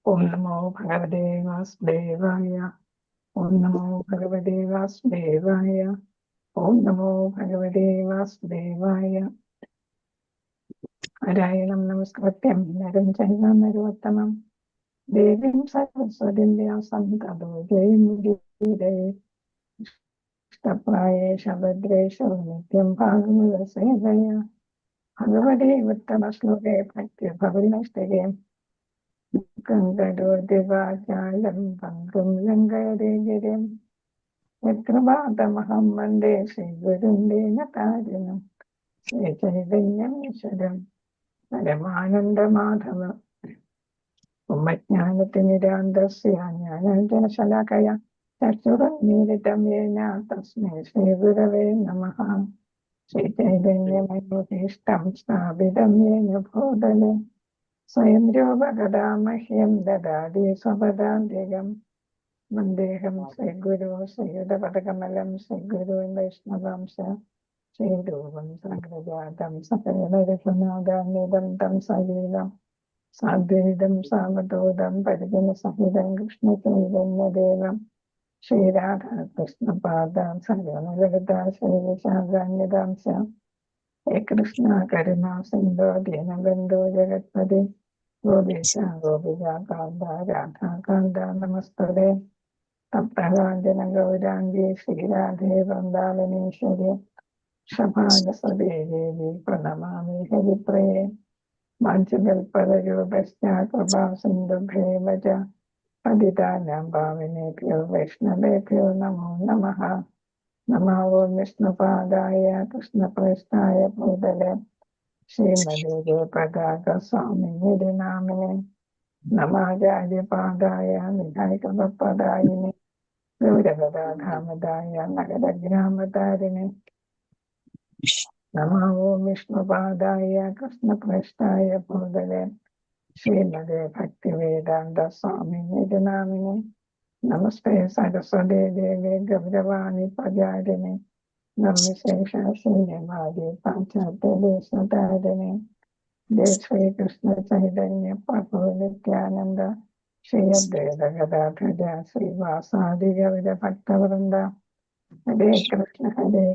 ഓം നമോ ഭഗവതേ വാസുദേവായ. ഓം നമോ ഭഗവതേ വാസുദേവായ. ഓം നമോ ഭഗവതേ വാസുദേവായ. നാരായണം നമസ്കൃത്യം നരം ചൈവ നരോത്തമം ദേവീം സരസ്വതീം വ്യാസം തതോ ജയമുദീരയേ. ഇഷ്ടപ്രായേഷ ഭദ്രേഷു നിത്യം ഭാഗവതസേവയ. ഭഗവതേ ഉത്തമശ്ലോകേ ഭക്തിർഭവനസ്തകേ ഗംഗോതിവാചാലം പങ്കും ലംഘയതേ ഗിരിം യത്കൃപാതമഹം വന്ദേ ശ്രീഗുരും ദീനതാരിണം ശ്രീചൈതന്യം ഈശ്വരം പരമാനന്ദമാധവം. ഉമ്മജ്ഞാനത്തിനിരാന്തസ്യ ജ്ഞാനാഞ്ജനശലാകയ ചക്ഷുരുന്മീലിതം യേന തസ്മൈ ശ്രീഗുരവേ നമഃ. ശ്രീചൈതന്യമനോഭീഷ്ടം സ്ഥാപിതം യേന ഭൂതലേ സ്വയം രൂപകഥാ മഹ്യം ദദാതി സ്വപദാന്തികം. വന്ദേഹം ശ്രീഗുരു ശ്രീയുതപദകമലം ശ്രീഗുരുൻ വൈഷ്ണവാംശ ശ്രീരൂപം സഗ്രജാതം സകലരഘുനാഥാന്വിതം തം സലീലം സാദ്വൈതം സാവധൂതം പരിജനസഹിതം കൃഷ്ണചൈതന്യദേവം ശ്രീരാധാകൃഷ്ണപാദാം സകലലളിതാ ശ്രീവിശാഖാന്വിതാംശ. ഹേ കൃഷ്ണ കരുണാ സിന്ധോ ദീനബന്ധോ ജഗത്പതി ഗോപീശ ഗോപികാന്ത രാധാകാന്ത നമസ്തുതേ. തപ്തകാഞ്ചന ഗൗരാംഗീ ശ്രീരാധേ വൃന്ദാവനേശ്വരി ക്ഷമാനസദേ ദേവി പ്രണമാമി ഹരിപ്രിയേ. വാഞ്ചകൽപതരൂപശ്ച കൃപാ സിന്ധുഭ്യേവ ച പതിതാനാം പാവനേഭ്യോ വൈഷ്ണവേഭ്യോ നമോ നമഃ. നമോ വിഷ്ണുപാദായ കൃഷ്ണപ്രേഷ്ഠായ ഭൂതലേ ശ്രീമതേ ജയപ്രകാശ സ്വാമിനിധി നാമിനെ. നമാചാര്യപാദായ വിനായകപദായിനി ഗൗരവദാധാമദായ നഗരഗ്രാമതാരിണി. നമോ വിഷ്ണുപാദായ കൃഷ്ണപ്രേഷ്ഠായ ഭൂതലേ ശ്രീമതേ ഭക്തിവേദാന്ത സ്വാമിനിധി നാമിനെ. നമസ്തേ സരസ്വതേ ദേവേ ഗൗരവാണി പ്രചാരിണി നിർവിശേഷ ശൂന്യവാദി പാശ്ചാത്യദേശതാരിണി. ജയ ശ്രീകൃഷ്ണ ചൈതന്യ പ്രഭു നിത്യാനന്ദ ശ്രീ അദ്വൈത ഗദാധര ശ്രീവാസാദി ഗൗര ഭക്തവൃന്ദ. ഹരേ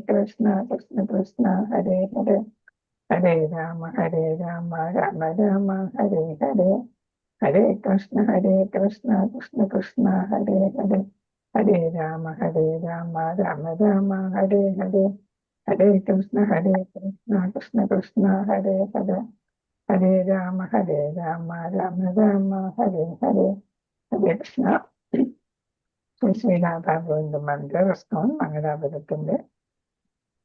കൃഷ്ണ കൃഷ്ണ കൃഷ്ണ ഹരേ ഹരേ ഹരേ രാമ രാമ രാമ ഹരേ ഹരേ. ഹരേ കൃഷ്ണ കൃഷ്ണ കൃഷ്ണ ഹരേ ഹരേ ഹരേ രാമ രാമ രാമ ഹരേ ഹരേ. ഹരേ കൃഷ്ണ കൃഷ്ണ കൃഷ്ണ ഹരേ ഹരേ ഹരേ രാമ രാമ രാമ ഹരേ ഹരേ. ഹരേ കൃഷ്ണ. ശ്രീ ശ്രീരാധാഗോവിന്ദ മന്ദിര റെസ്റ്റോറന്റ് മംഗലാപുരത്തിന്റെ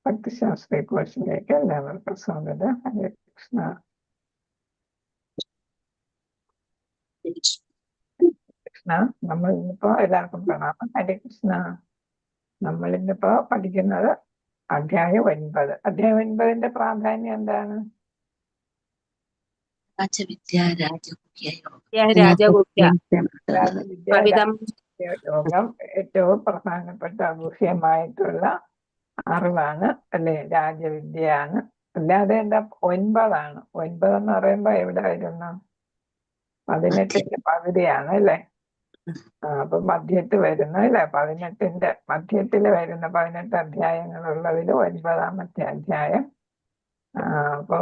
ഭക്തിശാസ്ത്രീയ കോഴ്സിലേക്ക് എല്ലാവർക്കും സ്വാഗതം. ഹരേ കൃഷ്ണ. കൃഷ്ണ. നമ്മൾ ഇന്നിപ്പോ എല്ലാവർക്കും പ്രണാമം. ഹരേ കൃഷ്ണ. നമ്മൾ ഇന്നിപ്പോ പഠിക്കുന്നത് അധ്യായം 9. അധ്യായം 9ന്റെ പ്രാധാന്യം എന്താണ്? യോഗം ഏറ്റവും പ്രധാനപ്പെട്ട അഗുഹ്യമായിട്ടുള്ള അറിവാണ് അല്ലെ, രാജവിദ്യയാണ്. അല്ലാതെ എന്താ 9ആണ്. 9 എന്ന് പറയുമ്പോ എവിടെ വരുന്നു? 18ന്റെ പകുതിയാണ് അല്ലെ. അപ്പൊ മധ്യത്ത് വരുന്നു അല്ലെ. 18ന്റെ മധ്യത്തില് വരുന്ന 18 അധ്യായങ്ങളുള്ളതിൽ 9ാമത്തെ അധ്യായം അപ്പോ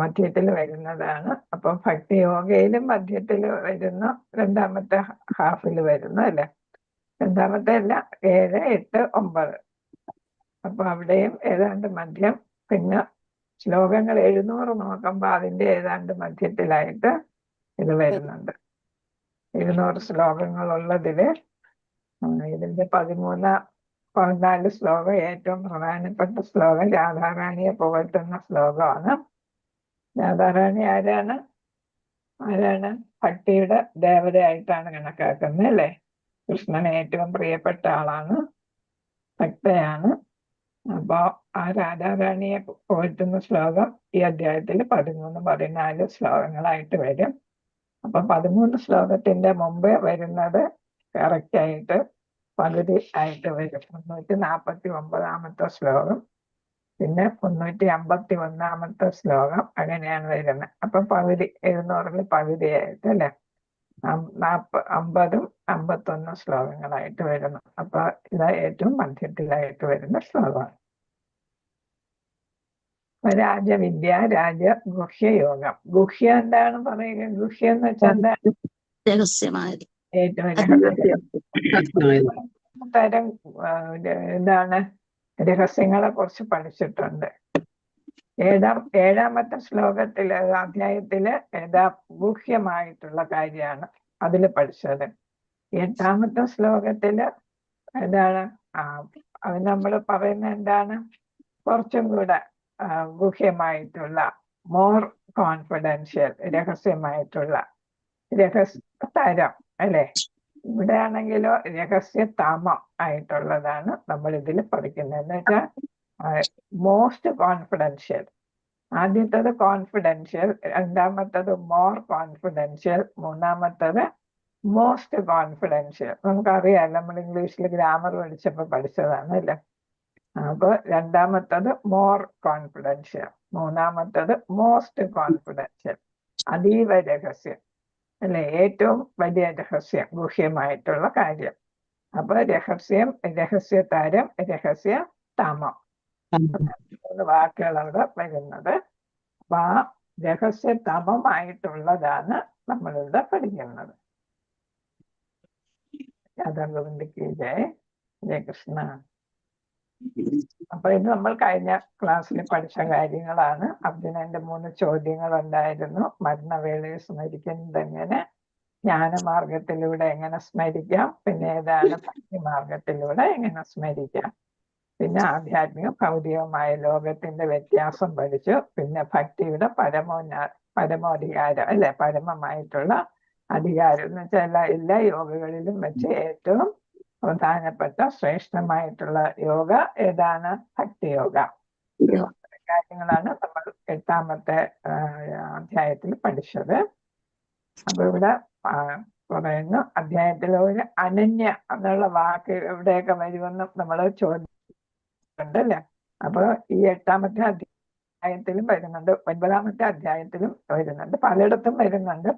മധ്യത്തിൽ വരുന്നതാണ്. അപ്പൊ ഭക്തി യോഗയിലും മധ്യത്തിൽ വരുന്ന 2ാമത്തെ ഹാഫിൽ വരുന്നു അല്ലെ. 2ാമത്തെ അല്ല, 7, 8, 9. അപ്പൊ അവിടെയും ഏതാണ്ട് മധ്യം. പിന്നെ ശ്ലോകങ്ങൾ 700 നോക്കുമ്പോ അതിന്റെ ഏതാണ്ട് മധ്യത്തിലായിട്ട് ഇത് വരുന്നുണ്ട്. 700 ശ്ലോകങ്ങളുള്ളതില് ഇതിന്റെ 14 ശ്ലോകം ഏറ്റവും പ്രധാനപ്പെട്ട ശ്ലോകം രാധാറാണിയെ പുകഴ്ത്തുന്ന ശ്ലോകമാണ്. രാധാറാണി ആരാണ്? ഭക്തിയുടെ ദേവതയായിട്ടാണ് കണക്കാക്കുന്നത് അല്ലെ. കൃഷ്ണന് ഏറ്റവും പ്രിയപ്പെട്ട ആളാണ്, ഭക്തയാണ്. അപ്പൊ ആ രാധാറാണിയെ പുകഴ്ത്തുന്ന ശ്ലോകം ഈ അധ്യായത്തിൽ 13, 14 ശ്ലോകങ്ങളായിട്ട് വരും. അപ്പൊ 13 ശ്ലോകത്തിന്റെ മുമ്പ് വരുന്നത് കറക്റ്റ് ആയിട്ട് പകുതി ആയിട്ട് വരും. 349ാമത്തെ ശ്ലോകം, പിന്നെ 351ാമത്തെ ശ്ലോകം, അങ്ങനെയാണ് വരുന്നത്. അപ്പൊ പകുതി, 700-ൽ പകുതിയായിട്ട് അല്ലെ. 50ഉം 51 ശ്ലോകങ്ങളായിട്ട് വരുന്നു. അപ്പൊ ഇത് ഏറ്റവും മധ്യത്തിലായിട്ട് വരുന്ന ശ്ലോകമാണ്. രാജവിദ്യ, ഗുഹ്യയോഗം. ഗുഹ്യ എന്താണ് പറയുക? ഗുഹ്യം എന്ന് വെച്ചാൽ എന്താണ്? രഹസ്യമായത്. ഏറ്റവും തരം എന്താണ് രഹസ്യങ്ങളെ കുറിച്ച് പഠിച്ചിട്ടുണ്ട്. ഏഴാമത്തെ ശ്ലോകത്തില് അധ്യായത്തില് ഗുഹ്യമായിട്ടുള്ള കാര്യമാണ് അതിൽ പഠിച്ചത്. 8ാമത്തെ ശ്ലോകത്തില് എന്താണ് അത് നമ്മൾ പറയുന്ന എന്താണ് കുറച്ചും കൂടെ ഗുഹ്യമായിട്ടുള്ള മോർ കോൺഫിഡൻഷ്യൽ രഹസ്യമായിട്ടുള്ള തരം അല്ലെ. ഇവിടെ ആണെങ്കിലോ രഹസ്യതാമം ആയിട്ടുള്ളതാണ് നമ്മൾ ഇതിൽ പഠിക്കുന്നത്. എന്ന് വെച്ചാൽ മോസ്റ്റ് കോൺഫിഡൻഷ്യൽ. ആദ്യത്തത് കോൺഫിഡൻഷ്യൽ, രണ്ടാമത്തത് മോർ കോൺഫിഡൻഷ്യൽ, മൂന്നാമത്തത് മോസ്റ്റ് കോൺഫിഡൻഷ്യൽ. നമുക്കറിയാം, നമ്മൾ ഇംഗ്ലീഷിൽ ഗ്രാമർ പഠിച്ചപ്പോൾ പഠിച്ചതാണ് അല്ലേ. അപ്പൊ രണ്ടാമത്തത് മോർ കോൺഫിഡൻഷ്യൽ, മൂന്നാമത്തത് മോസ്റ്റ് കോൺഫിഡൻഷ്യൽ, അതീവ രഹസ്യം അല്ലെ, ഏറ്റവും വലിയ രഹസ്യം, ഗുഹ്യമായിട്ടുള്ള കാര്യം. അപ്പൊ രഹസ്യം, രഹസ്യതാരം, രഹസ്യ താമം, 3 വാക്കുകൾ അവിടെ വരുന്നത്. അപ്പൊ ആ രഹസ്യതമമായിട്ടുള്ളതാണ് നമ്മളിവിടെ പഠിക്കുന്നത്. രാധാഗോവിന്ദക്ക് ജയകൃഷ്ണ. അപ്പൊ ഇത് നമ്മൾ കഴിഞ്ഞ ക്ലാസ്സിൽ പഠിച്ച കാര്യങ്ങളാണ്. അർജുനന്റെ 3 ചോദ്യങ്ങൾ ഉണ്ടായിരുന്നു. മരണവേളയെ സ്മരിക്കുന്നത് എങ്ങനെ, ജ്ഞാനമാർഗത്തിലൂടെ എങ്ങനെ സ്മരിക്കാം, പിന്നെ ഏതാണ് ഭക്തിമാർഗത്തിലൂടെ എങ്ങനെ സ്മരിക്കാം, പിന്നെ ആധ്യാത്മിക ഭൗതികമായ ലോകത്തിന്റെ വ്യത്യാസം പഠിച്ചു, പിന്നെ ഭക്തിയുടെ പരമോധികാരം അല്ലെ, പരമമായിട്ടുള്ള അധികാരം എന്ന് വെച്ചാൽ എല്ലാ യോഗകളിലും വെച്ച് ഏറ്റവും പ്രധാനപ്പെട്ട ശ്രേഷ്ഠമായിട്ടുള്ള യോഗ ഏതാണ്? ഭക്തിയോഗ. കാര്യങ്ങളാണ് നമ്മൾ 8ാമത്തെ അധ്യായത്തിൽ പഠിച്ചത്. അപ്പൊ ഇവിടെ പറയുന്നു, അധ്യായത്തിൽ ഒരു അനന്യ എന്നുള്ള വാക്ക് എവിടെയൊക്കെ വരുമെന്ന് നമ്മൾ ചോദിച്ചിട്ടുണ്ടല്ലേ. അപ്പൊ ഈ 8ാമത്തെ അധ്യായത്തിലും വരുന്നുണ്ട്, 9ാമത്തെ അധ്യായത്തിലും വരുന്നുണ്ട്, പലയിടത്തും വരുന്നുണ്ട്.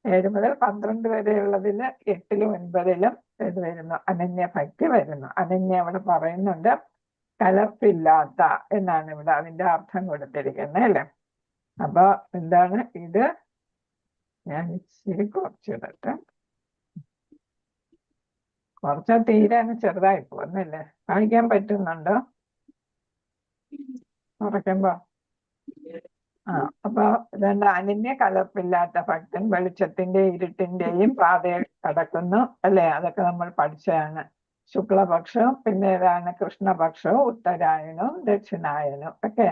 7 മുതൽ 12 വരെയുള്ളതില് 8ലും 9ലും ഇത് വരുന്നു, അനന്യ ഭക്തി വരുന്നു. അനന്യ ഇവിടെ പറയുന്നുണ്ട് കലർപ്പില്ലാത്ത എന്നാണ് ഇവിടെ അതിന്റെ അർത്ഥം കൊടുത്തിരിക്കുന്നത് അല്ലേ. അപ്പൊ എന്താണ് ഇത്? ഞാൻ ഇച്ചിരി കുറച്ചിടട്ടെ, കുറച്ച് തീരാൻ ചെറുതായി പോകുന്നല്ലേ. കാണിക്കാൻ പറ്റുന്നുണ്ടോ കുറയ്ക്കുമ്പോ? അപ്പൊ ഇതെന്താ? അനന്യ കലർപ്പില്ലാത്ത ഭക്തൻ വെളിച്ചത്തിന്റെ ഇരുട്ടിന്റെയും പാതയെ കടക്കുന്നു അല്ലെ. അതൊക്കെ നമ്മൾ പഠിച്ചതാണ്. ശുക്ലപക്ഷവും പിന്നെ ഏതാണ് കൃഷ്ണപക്ഷവും ഉത്തരായണവും ദക്ഷിണായനവും ഒക്കെ.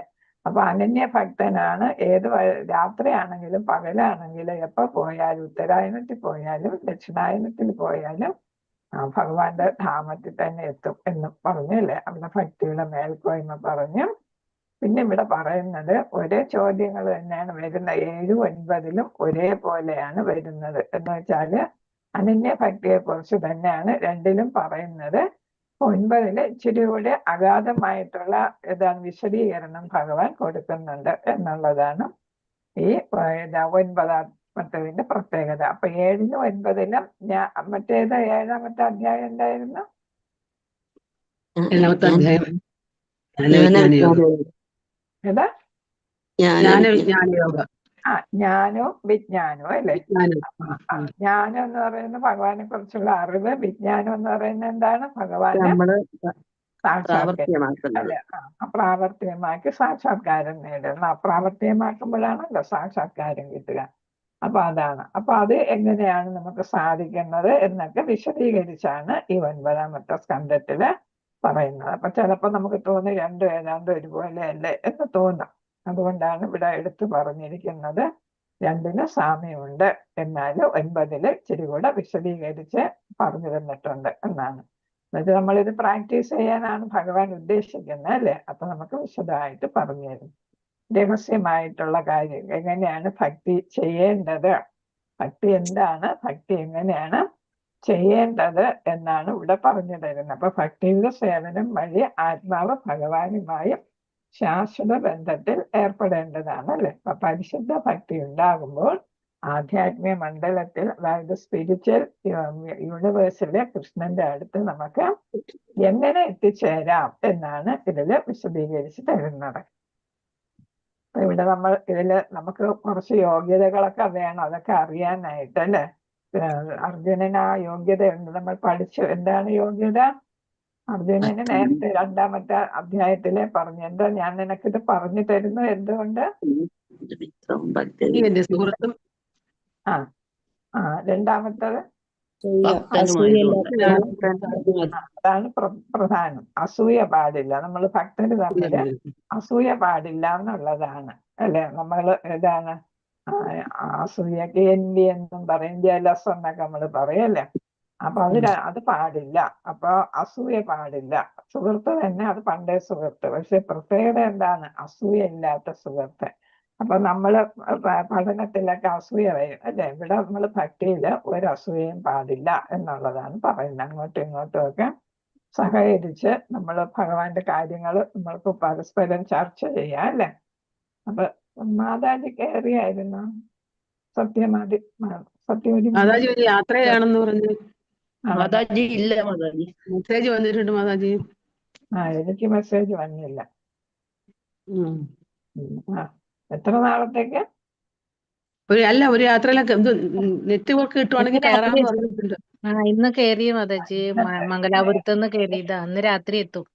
അപ്പൊ അനന്യ ഭക്തനാണ് ഏത് രാത്രിയാണെങ്കിലും പകലാണെങ്കിലും എപ്പോ പോയാലും, ഉത്തരായണത്തിൽ പോയാലും ദക്ഷിണായനത്തിൽ പോയാലും ഭഗവാന്റെ ധാമത്തിൽ തന്നെ എത്തും എന്ന് പറഞ്ഞല്ലേ. അവിടെ ഭക്തിയുടെ മേൽക്കോയ്മ പറഞ്ഞു. പിന്നെ ഇവിടെ പറയുന്നത് ഒരേ ചോദ്യങ്ങൾ തന്നെയാണ് വരുന്നത്. 7, 9ലും ഒരേപോലെയാണ് വരുന്നത്. എന്ന് വെച്ചാല് അനന്യ ഭക്തിയെ കുറിച്ച് തന്നെയാണ് 2ലും പറയുന്നത്. 9ല് ഇച്ചിരി കൂടെ അഗാധമായിട്ടുള്ള വിശദീകരണം ഭഗവാൻ കൊടുക്കുന്നുണ്ട് എന്നുള്ളതാണ് ഈ 9ാമത്തതിന്റെ പ്രത്യേകത. അപ്പൊ 7ലും 9ലും മറ്റേത് 7ാമത്തെ അധ്യായം എന്തായിരുന്നു? 7ാമത്തെ അധ്യായം ഏതാ? ജ്ഞാനവിജ്ഞാനയോഗം. ജ്ഞാനവും വിജ്ഞാനവും അല്ലേ. ജ്ഞാനം എന്ന് പറയുന്നത് ഭഗവാനെ കുറിച്ചുള്ള അറിവ്, വിജ്ഞാനം എന്ന് പറയുന്നത് എന്താണ്? ഭഗവാനെ സാക്ഷാത്കാരം അല്ലെ. പ്രാവർത്തികമാക്കി സാക്ഷാത്കാരം നേടുന്ന, പ്രാവർത്തികമാക്കുമ്പോഴാണല്ലോ സാക്ഷാത്കാരം കിട്ടുക. അപ്പൊ അതാണ്. അപ്പൊ അത് എങ്ങനെയാണ് നമുക്ക് സാധിക്കുന്നത് എന്നൊക്കെ വിശദീകരിച്ചാണ് ഈ 9ാമത്തെ സ്കന്ധത്തില് പറയുന്നത്. അപ്പൊ ചിലപ്പോ നമുക്ക് തോന്നി രണ്ടും ഏതാണ്ട് ഒരുപോലെ അല്ലേ എന്ന് തോന്നാം. അതുകൊണ്ടാണ് ഇവിടെ എടുത്തു പറഞ്ഞിരിക്കുന്നത് 2ന് സാമ്യമുണ്ട്, എന്നാലും 9ല് ഇച്ചിരി കൂടെ വിശദീകരിച്ച് പറഞ്ഞു തന്നിട്ടുണ്ട് എന്നാണ്. എന്നിട്ട് നമ്മളിത് പ്രാക്ടീസ് ചെയ്യാനാണ് ഭഗവാൻ ഉദ്ദേശിക്കുന്നത് അല്ലേ. അപ്പൊ നമുക്ക് വിശദമായിട്ട് പറഞ്ഞു തരും രഹസ്യമായിട്ടുള്ള കാര്യം, എങ്ങനെയാണ് ഭക്തി ചെയ്യേണ്ടത്, ഭക്തി എന്താണ്, ഭക്തി എങ്ങനെയാണ് ചെയ്യേണ്ടത് എന്നാണ് ഇവിടെ പറഞ്ഞു തരുന്നത്. അപ്പൊ ഭക്തിയുടെ സേവനം വഴി ആത്മാവ് ഭഗവാനുമായും ശാശ്വത ബന്ധത്തിൽ ഏർപ്പെടേണ്ടതാണ് അല്ലെ. അപ്പൊ പരിശുദ്ധ ഭക്തി ഉണ്ടാകുമ്പോൾ ആധ്യാത്മിക മണ്ഡലത്തിൽ, അതായത് സ്പിരിച്വൽ യൂണിവേഴ്സിലെ കൃഷ്ണന്റെ അടുത്ത് നമുക്ക് എങ്ങനെ എത്തിച്ചേരാം എന്നാണ് ഇതില് വിശദീകരിച്ച് തരുന്നത്. ഇവിടെ നമുക്ക് കുറച്ച് യോഗ്യതകളൊക്കെ വേണം, അതൊക്കെ അറിയാനായിട്ട് അല്ലെ. അർജുനന് ആ യോഗ്യതയുണ്ട്, നമ്മൾ പഠിച്ചു. എന്താണ് യോഗ്യത? അർജുനന് നേരത്തെ 2ാമത്തെ അധ്യായത്തിലെ പറഞ്ഞു. എന്താ ഞാൻ നിനക്കിത് പറഞ്ഞു തരുന്നു എന്തുകൊണ്ട്? ആ ആ 2ാമത്തത് അതാണ് പ്രധാനം. അസൂയ പാടില്ല. നമ്മൾ ഭക്തര് തമ്മില് അസൂയ പാടില്ല എന്നുള്ളതാണ് അല്ലെ. നമ്മൾ ഏതാണ് അസൂയക്ക് envy എന്നും പറയും, ജലസ് എന്നൊക്കെ നമ്മൾ പറയും അല്ലെ. അപ്പൊ അത് പാടില്ല. അപ്പൊ അസൂയ പാടില്ല. സുഹൃത്ത് തന്നെ, അത് പണ്ടേ സുഹൃത്ത്. പക്ഷെ പ്രത്യേകത എന്താണ്? അസൂയ ഇല്ലാത്ത സുഹൃത്ത്. അപ്പൊ നമ്മള് പഠനത്തിലൊക്കെ അസൂയ വരും അല്ലെ. ഇവിടെ നമ്മൾ ഭക്തിയില് ഒരു അസൂയയും പാടില്ല എന്നുള്ളതാണ് പറയുന്നത്. അങ്ങോട്ടും ഇങ്ങോട്ടും ഒക്കെ സഹകരിച്ച് നമ്മൾ ഭഗവാന്റെ കാര്യങ്ങൾ നമ്മൾക്ക് പരസ്പരം ചർച്ച ചെയ്യാം അല്ലെ. അപ്പൊ മാതാജി കയറിയായിരുന്നു സത്യമാതി മാതാജി ഒരു യാത്രയാണെന്ന് പറഞ്ഞു. മാതാജി ഇല്ല. മാതാജി മെസ്സേജ് വന്നിട്ടുണ്ട് മാതാജി. എനിക്ക് മെസ്സേജ് വന്നില്ല. എത്ര നാളത്തേക്ക്? ഒരു യാത്രയിലൊക്കെ നെറ്റ് വർക്ക് കിട്ടുവാണെങ്കിൽ കയറാന്ന് പറഞ്ഞിട്ടുണ്ട്. ഇന്ന് കയറിയ മാതാജി, മംഗലാപുരത്ത് നിന്ന് കയറിയതാ. അന്ന് രാത്രി എത്തും.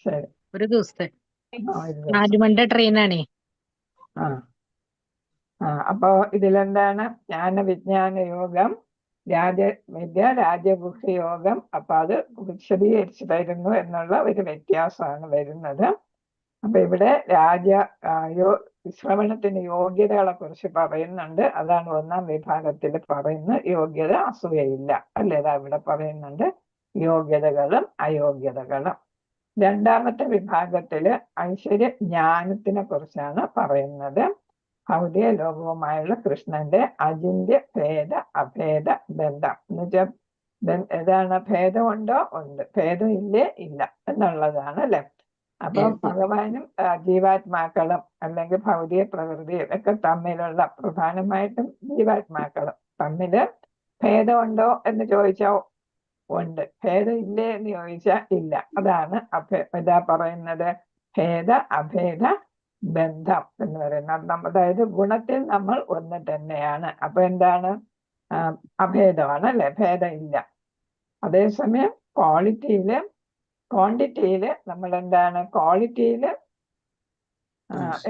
ശരി. ഒരു ദിവസത്തെ 4 മണിയുടെ ട്രെയിനാണേ. അപ്പൊ ഇതിലെന്താണ്? ജ്ഞാന വിജ്ഞാന യോഗം, രാജവിദ്യ, രാജഗുഹ്യ യോഗം. അപ്പൊ അത് വിശദീകരിച്ചു തരുന്നു എന്നുള്ള ഒരു വ്യത്യാസമാണ് വരുന്നത്. അപ്പൊ ഇവിടെ ശ്രവണത്തിന് യോഗ്യതകളെ കുറിച്ച് പറയുന്നുണ്ട്. അതാണ് 1ാം വിഭാഗത്തിൽ പറയുന്നത്. യോഗ്യത അസൂയയില്ല അല്ലേ, ഇവിടെ പറയുന്നുണ്ട് യോഗ്യതകളും അയോഗ്യതകളും. 2ാമത്തെ വിഭാഗത്തില് ഐശ്വര്യ ജ്ഞാനത്തിനെ കുറിച്ചാണ് പറയുന്നത്. ഭൗതിക ലോകവുമായുള്ള കൃഷ്ണന്റെ അചിന്ത്യ ഭേദ അഭേദ ബന്ധം എന്ന് വെച്ചാൽ ഏതാണ്? ഭേദമുണ്ടോ? ഉണ്ട്. ഭേദം ഇല്ലേ? ഇല്ല എന്നുള്ളതാണ് അല്ലെ. അപ്പൊ ഭഗവാനും ജീവാത്മാക്കളും അല്ലെങ്കിൽ ഭൗതിക പ്രകൃതിയും ഒക്കെ തമ്മിലുള്ള, പ്രധാനമായിട്ടും ജീവാത്മാക്കളും തമ്മില് ഭേദമുണ്ടോ എന്ന് ചോദിച്ചാൽ ഉണ്ട്. ഭേദം ഇല്ലേ എന്ന് ചോദിച്ചാൽ ഇല്ല. അതാണ് ഇതാ പറയുന്നത് ഭേദ അഭേദ ബന്ധം എന്ന് പറയുന്നത്. അതായത് ഗുണത്തിൽ നമ്മൾ ഒന്ന് തന്നെയാണ്. അപ്പൊ എന്താണ്? അഭേദമാണ് അല്ലെ, ഭേദം ഇല്ല. അതേസമയം ക്വാണ്ടിറ്റിയില് നമ്മൾ എന്താണ്? ക്വാളിറ്റിയില്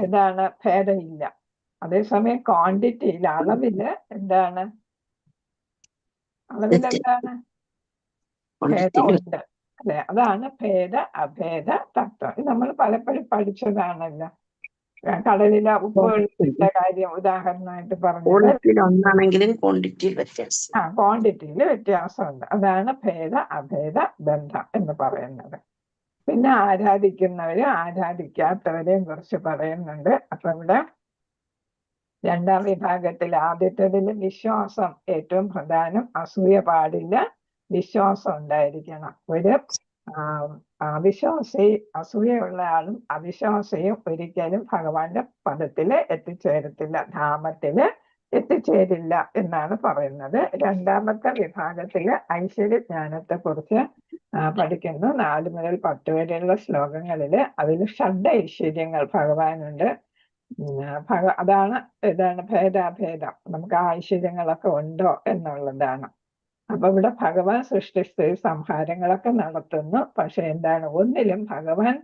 എന്താണ്? ഭേദം ഇല്ല. അതേസമയം ക്വാണ്ടിറ്റിയിൽ, അളവില് എന്താണ്? അളവിലെന്താണ്? ഭേദം ഉണ്ട് അല്ലെ. അതാണ് ഭേദ അഭേദ തത്വം. ഇത് നമ്മൾ പലപ്പോഴും പഠിച്ചതാണല്ലോ. കടലിലെ ഉപ്പുവെള്ളത്തിന്റെ കാര്യം ഉദാഹരണമായിട്ട് ഒന്നാണെങ്കിലും ക്വാണ്ടിറ്റിയിൽ വ്യത്യാസമുണ്ട്. അതാണ് ഭേദ അഭേദ ബന്ധം എന്ന് പറയുന്നത്. പിന്നെ ആരാധിക്കുന്നവരും ആരാധിക്കാത്തവരെയും കുറിച്ച് പറയുന്നുണ്ട്. അപ്പൊ ഇവിടെ 2ാം വിഭാഗത്തിൽ ആദ്യത്തേതിൽ വിശ്വാസം ഏറ്റവും പ്രധാനം. അസൂയ പാടില്ല, വിശ്വാസം ഉണ്ടായിരിക്കണം. ഒരു അസൂയുള്ള ആളും അവിശ്വാസിയും ഒരിക്കലും ഭഗവാന്റെ പദത്തില് എത്തിച്ചേരത്തില്ല, ധാമത്തില് എത്തിച്ചേരില്ല എന്നാണ് പറയുന്നത്. 2ാമത്തെ വിഭാഗത്തില് ഐശ്വര്യജ്ഞാനത്തെ കുറിച്ച് പഠിക്കുന്നു. 4 മുതൽ 10 വരെയുള്ള ശ്ലോകങ്ങളില് അതിൽ ഷഡ്ഐശ്വര്യങ്ങൾ ഭഗവാനുണ്ട്. അതാണ് ഭേദാഭേദം. നമുക്ക് ആ ഐശ്വര്യങ്ങളൊക്കെ ഉണ്ടോ എന്നുള്ളതാണ്. അപ്പൊ ഇവിടെ ഭഗവാൻ സൃഷ്ടിസ്ഥിതി സംഹാരങ്ങളൊക്കെ നടത്തുന്നു. പക്ഷെ എന്താണ്? ഒന്നിലും ഭഗവാൻ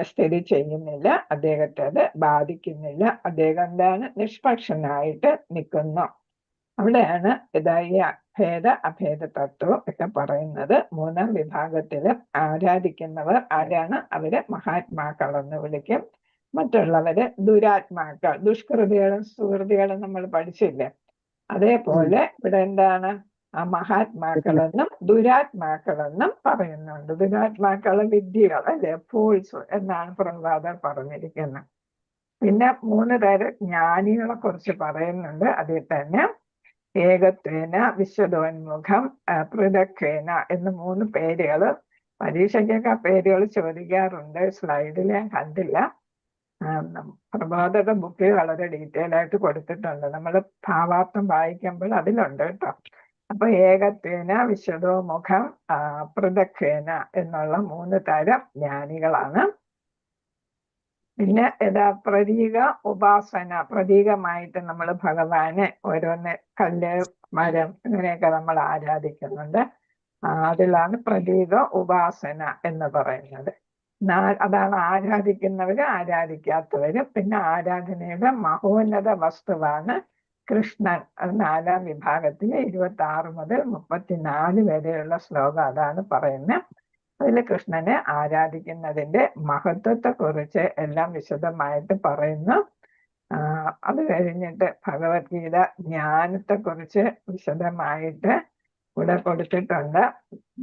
സ്ഥിതി ചെയ്യുന്നില്ല, അദ്ദേഹത്തെ അത് ബാധിക്കുന്നില്ല. അദ്ദേഹം എന്താണ്? നിഷ്പക്ഷനായിട്ട് നിൽക്കുന്നു. അവിടെയാണ് ഈ ഭേദ അഭേദ തത്വം ഒക്കെ പറയുന്നത്. 3ാം വിഭാഗത്തില് ആരാധിക്കുന്നവർ ആരാണ്? അവര് മഹാത്മാക്കളെന്ന് വിളിക്കും. മറ്റുള്ളവര് ദുരാത്മാക്കൾ, ദുഷ്കൃതികളും സുഹൃതികളും നമ്മൾ പഠിച്ചില്ലേ. അതേപോലെ ഇവിടെ എന്താണ്? മഹാത്മാക്കളെന്നും ദുരാത്മാക്കളെന്നും പറയുന്നുണ്ട്. ദുരാത്മാക്കളെ വിദ്യകൾ അല്ലെ, ഫൂൾസ് എന്നാണ് പ്രഹ്ലാദർ പറഞ്ഞിരിക്കുന്നത്. പിന്നെ 3 തരം ജ്ഞാനികളെ കുറിച്ച് പറയുന്നുണ്ട്. അതിൽ തന്നെ ഏകത്വേന, വിശ്വതോന്മുഖം, പൃഥക്വേന എന്ന് 3 പേരുകൾ. പരീക്ഷയ്ക്കൊക്കെ പേരുകൾ ചോദിക്കാറുണ്ട്. സ്ലൈഡിൽ ഞാൻ കണ്ടില്ല. പ്രബോധക ബുക്കിൽ വളരെ ഡീറ്റെയിൽ ആയിട്ട് കൊടുത്തിട്ടുണ്ട്. നമ്മൾ ഭാവാർത്ഥം വായിക്കുമ്പോൾ അതിലുണ്ട് കേട്ടോ. അപ്പൊ ഏകത്വേന, വിശദോമുഖം, പൃഥക്വേന എന്നുള്ള 3 തരം ജ്ഞാനികളാണ്. പിന്നെ പ്രതീക ഉപാസന, പ്രതീകമായിട്ട് നമ്മൾ ഭഗവാനെ ഓരോന്ന് കല്ല്, മരം ഇങ്ങനെയൊക്കെ നമ്മൾ ആരാധിക്കുന്നുണ്ട്. അതിലാണ് പ്രതീക ഉപാസന എന്ന് പറയുന്നത്. അതാണ് ആരാധിക്കുന്നവരും ആരാധിക്കാത്തവരും. പിന്നെ ആരാധനയുടെ മഹോന്നത വസ്തുവാണ് കൃഷ്ണൻ. 4ാം വിഭാഗത്തിൽ 26 മുതൽ 34 വരെയുള്ള ശ്ലോകം അതാണ് പറയുന്നത്. അതിൽ കൃഷ്ണനെ ആരാധിക്കുന്നതിന്റെ മഹത്വത്തെക്കുറിച്ച് എല്ലാം വിശദമായിട്ട് പറയുന്നു. അത് കഴിഞ്ഞിട്ട് ഭഗവത്ഗീത ജ്ഞാനത്തെക്കുറിച്ച് വിശദമായിട്ട് ഇവിടെ കൊടുത്തിട്ടുണ്ട്.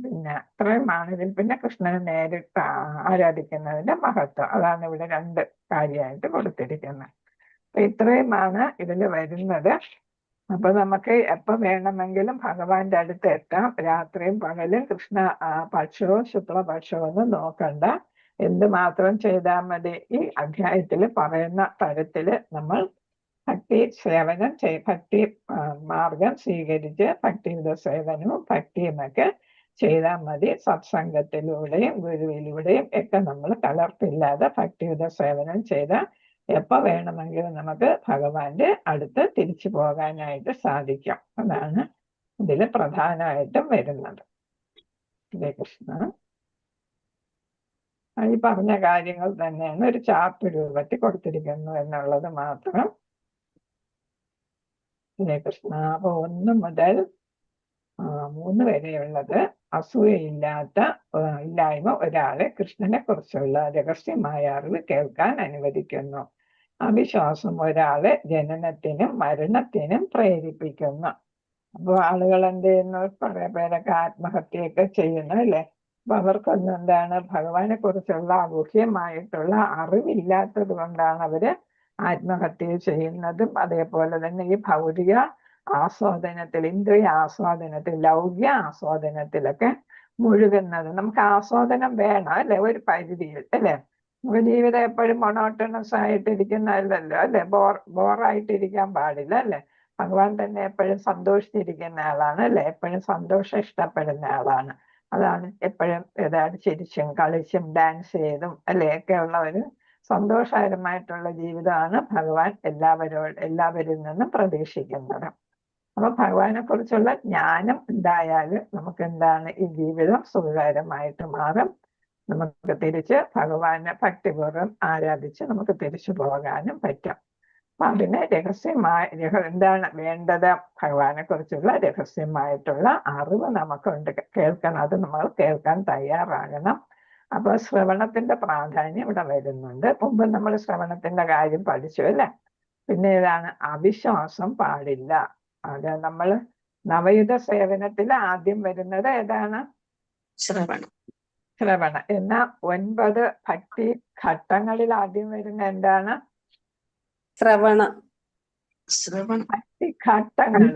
പിന്നെ ഇത്രയുമാണ് ഇതിൽ. പിന്നെ കൃഷ്ണനെ നേരിട്ട് ആരാധിക്കുന്നതിന്റെ മഹത്വം, അതാണ് ഇവിടെ 2 കാര്യമായിട്ട് കൊടുത്തിരിക്കുന്നത്. അപ്പൊ ഇത്രയുമാണ് ഇതിൽ വരുന്നത്. അപ്പൊ നമുക്ക് എപ്പോ വേണമെങ്കിലും ഭഗവാന്റെ അടുത്ത് എത്താം. രാത്രിയും പകലും കൃഷ്ണ പക്ഷവും ശുക്ലപക്ഷവും ഒന്നും നോക്കണ്ട, എന്തുമാത്രം ചെയ്താൽ മതി. ഈ അധ്യായത്തിൽ പറയുന്ന തരത്തില് നമ്മൾ ഭക്തി സേവനം ഭക്തി മാർഗം സ്വീകരിച്ച് ഭക്തിയുടെ സേവനവും ഭക്തിയുമൊക്കെ ചെയ്താൽ മതി. സത്സംഗത്തിലൂടെയും ഗുരുവിലൂടെയും ഒക്കെ നമ്മൾ കലർപ്പില്ലാതെ ഭക്തിയുടെ സേവനം ചെയ്താൽ എപ്പോ വേണമെങ്കിലും നമുക്ക് ഭഗവാന്റെ അടുത്ത് തിരിച്ചു പോകാനായിട്ട് സാധിക്കും. അതാണ് ഇതിൽ പ്രധാനമായിട്ടും വരുന്നത്. ഹരേ കൃഷ്ണ. ഈ പറഞ്ഞ കാര്യങ്ങൾ തന്നെയാണ് ഒരു ചാർട്ട് രൂപത്തിൽ കൊടുത്തിരിക്കുന്നു എന്നുള്ളത് മാത്രം. ഹരേ കൃഷ്ണ. അപ്പൊ 1 മുതൽ 3 വരെയുള്ളത് ഇല്ലായ്മ ഒരാളെ കൃഷ്ണനെ കുറിച്ചുള്ള രഹസ്യമായ അറിവ് കേൾക്കാൻ അനുവദിക്കുന്നു. അവിശ്വാസം ഒരാളെ ജനനത്തിനും മരണത്തിനും പ്രേരിപ്പിക്കുന്നു. അപ്പൊ ആളുകൾ എന്ത് ചെയ്യുന്നു? കുറെ പേരൊക്കെ ആത്മഹത്യയൊക്കെ ചെയ്യുന്നു അല്ലെ? അപ്പൊ അവർക്കൊന്നും എന്താണ് ഭഗവാനെ കുറിച്ചുള്ള ഗുഹ്യമായിട്ടുള്ള അറിവില്ലാത്തത് കൊണ്ടാണ് അവര് ആത്മഹത്യ ചെയ്യുന്നതും. അതേപോലെ തന്നെ ഈ ഭൗതിക ആസ്വാദനത്തിൽ, ഇന്ദ്രിയ ആസ്വാദനത്തിൽ, ലൗകിക ആസ്വാദനത്തിലൊക്കെ മുഴുകുന്നത്. നമുക്ക് ആസ്വാദനം വേണം അല്ലെ, ഒരു പരിധിയിൽ അല്ലെ. നമുക്ക് ജീവിതം എപ്പോഴും മൊണോട്ടണസ് ആയിട്ടിരിക്കുന്നതല്ലോ അല്ലെ, ബോറായിട്ടിരിക്കാൻ പാടില്ല അല്ലെ. ഭഗവാൻ തന്നെ എപ്പോഴും സന്തോഷിച്ചിരിക്കുന്ന ആളാണ് അല്ലെ, എപ്പോഴും സന്തോഷം ഇഷ്ടപ്പെടുന്ന ആളാണ്. അതാണ് എപ്പോഴും ചിരിച്ചും കളിച്ചും ഡാൻസ് ചെയ്തും അല്ലെ ഒക്കെ ഉള്ള ഒരു സന്തോഷകരമായിട്ടുള്ള ജീവിതമാണ് ഭഗവാൻ എല്ലാവരിൽ നിന്നും പ്രതീക്ഷിക്കുന്നത്. അപ്പൊ ഭഗവാനെ കുറിച്ചുള്ള ജ്ഞാനം ഉണ്ടായാൽ നമുക്ക് എന്താണ് ഈ ജീവിതം സുഖകരമായിട്ട് മാറും. നമുക്ക് തിരിച്ച് ഭഗവാനെ ഭക്തിപൂർവ്വം ആരാധിച്ച് നമുക്ക് തിരിച്ചു പോകാനും പറ്റും. അപ്പൊ അതിന് എന്താണ് വേണ്ടത്? ഭഗവാനെ കുറിച്ചുള്ള രഹസ്യമായിട്ടുള്ള അറിവ് നമുക്കുണ്ട്, കേൾക്കണം. അത് നമ്മൾ കേൾക്കാൻ തയ്യാറാകണം. അപ്പൊ ശ്രവണത്തിന്റെ പ്രാധാന്യം ഇവിടെ വരുന്നുണ്ട്. മുമ്പ് നമ്മൾ ശ്രവണത്തിന്റെ കാര്യം പഠിച്ചു അല്ലെ. പിന്നെ ഏതാണ്? അവിശ്വാസം പാടില്ല. അത് നമ്മൾ നവയുഗ സേവനത്തിൽ ആദ്യം വരുന്നത് ഏതാണ്? ശ്രവണം. എന്നാൽ 9 ഭക്തി ഘട്ടങ്ങളിൽ ആദ്യം വരുന്ന എന്താണ്? ഭക്തി ഘട്ടങ്ങൾ.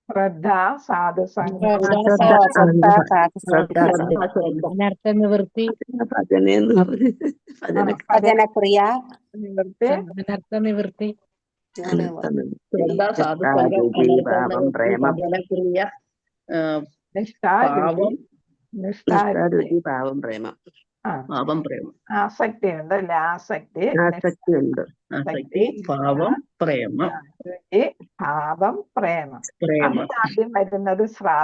ശ്രദ്ധ, സാധുസംഗം, നിവൃത്തി, നിവൃത്തി, ആസക്തി ഉണ്ട് അല്ലെ. ആസക്തി, ഭാവം, പ്രേമം. ആദ്യം വരുന്നത്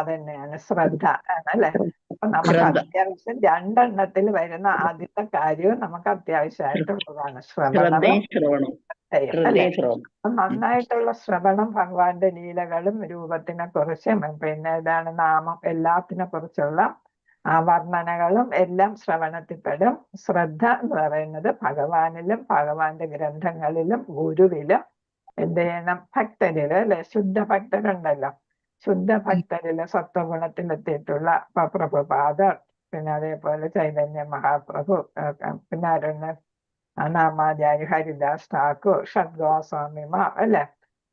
തന്നെയാണ്, ശ്രദ്ധ അല്ലെ. അപ്പൊ നമുക്ക് അത്യാവശ്യം 2 എണ്ണത്തിൽ വരുന്ന ആദ്യത്തെ കാര്യവും നമുക്ക് അത്യാവശ്യമായിട്ടുള്ളതാണ് ശ്രവണവും അല്ലെ. നന്നായിട്ടുള്ള ശ്രവണം ഭഗവാന്റെ ലീലകളും രൂപത്തിനെ കുറിച്ചും പിന്നെ ഇതാണ് നാമം എല്ലാത്തിനെ കുറിച്ചുള്ള വർണ്ണനകളും എല്ലാം ശ്രവണത്തിൽപ്പെടും. ശ്രദ്ധ എന്ന് പറയുന്നത് ഭഗവാനിലും ഭഗവാന്റെ ഗ്രന്ഥങ്ങളിലും ഗുരുവിലും എന്ത് ചെയ്യണം? ഭക്തരില് അല്ലെ, ശുദ്ധ ഭക്തരുണ്ടല്ലോ, ശുദ്ധ ഭക്തരില് സത്വഗുണത്തിലെത്തിയിട്ടുള്ള പ്രഭുപാദർ, പിന്നെ അതേപോലെ ചൈതന്യ മഹാപ്രഭു, പിന്നെ ആരുണ്ട്? നാമാചാര്യ ഹരിദാസ് ഠാക്കൂർ, ഷഡ്ഗോസ്വാമിമാർ അല്ലെ.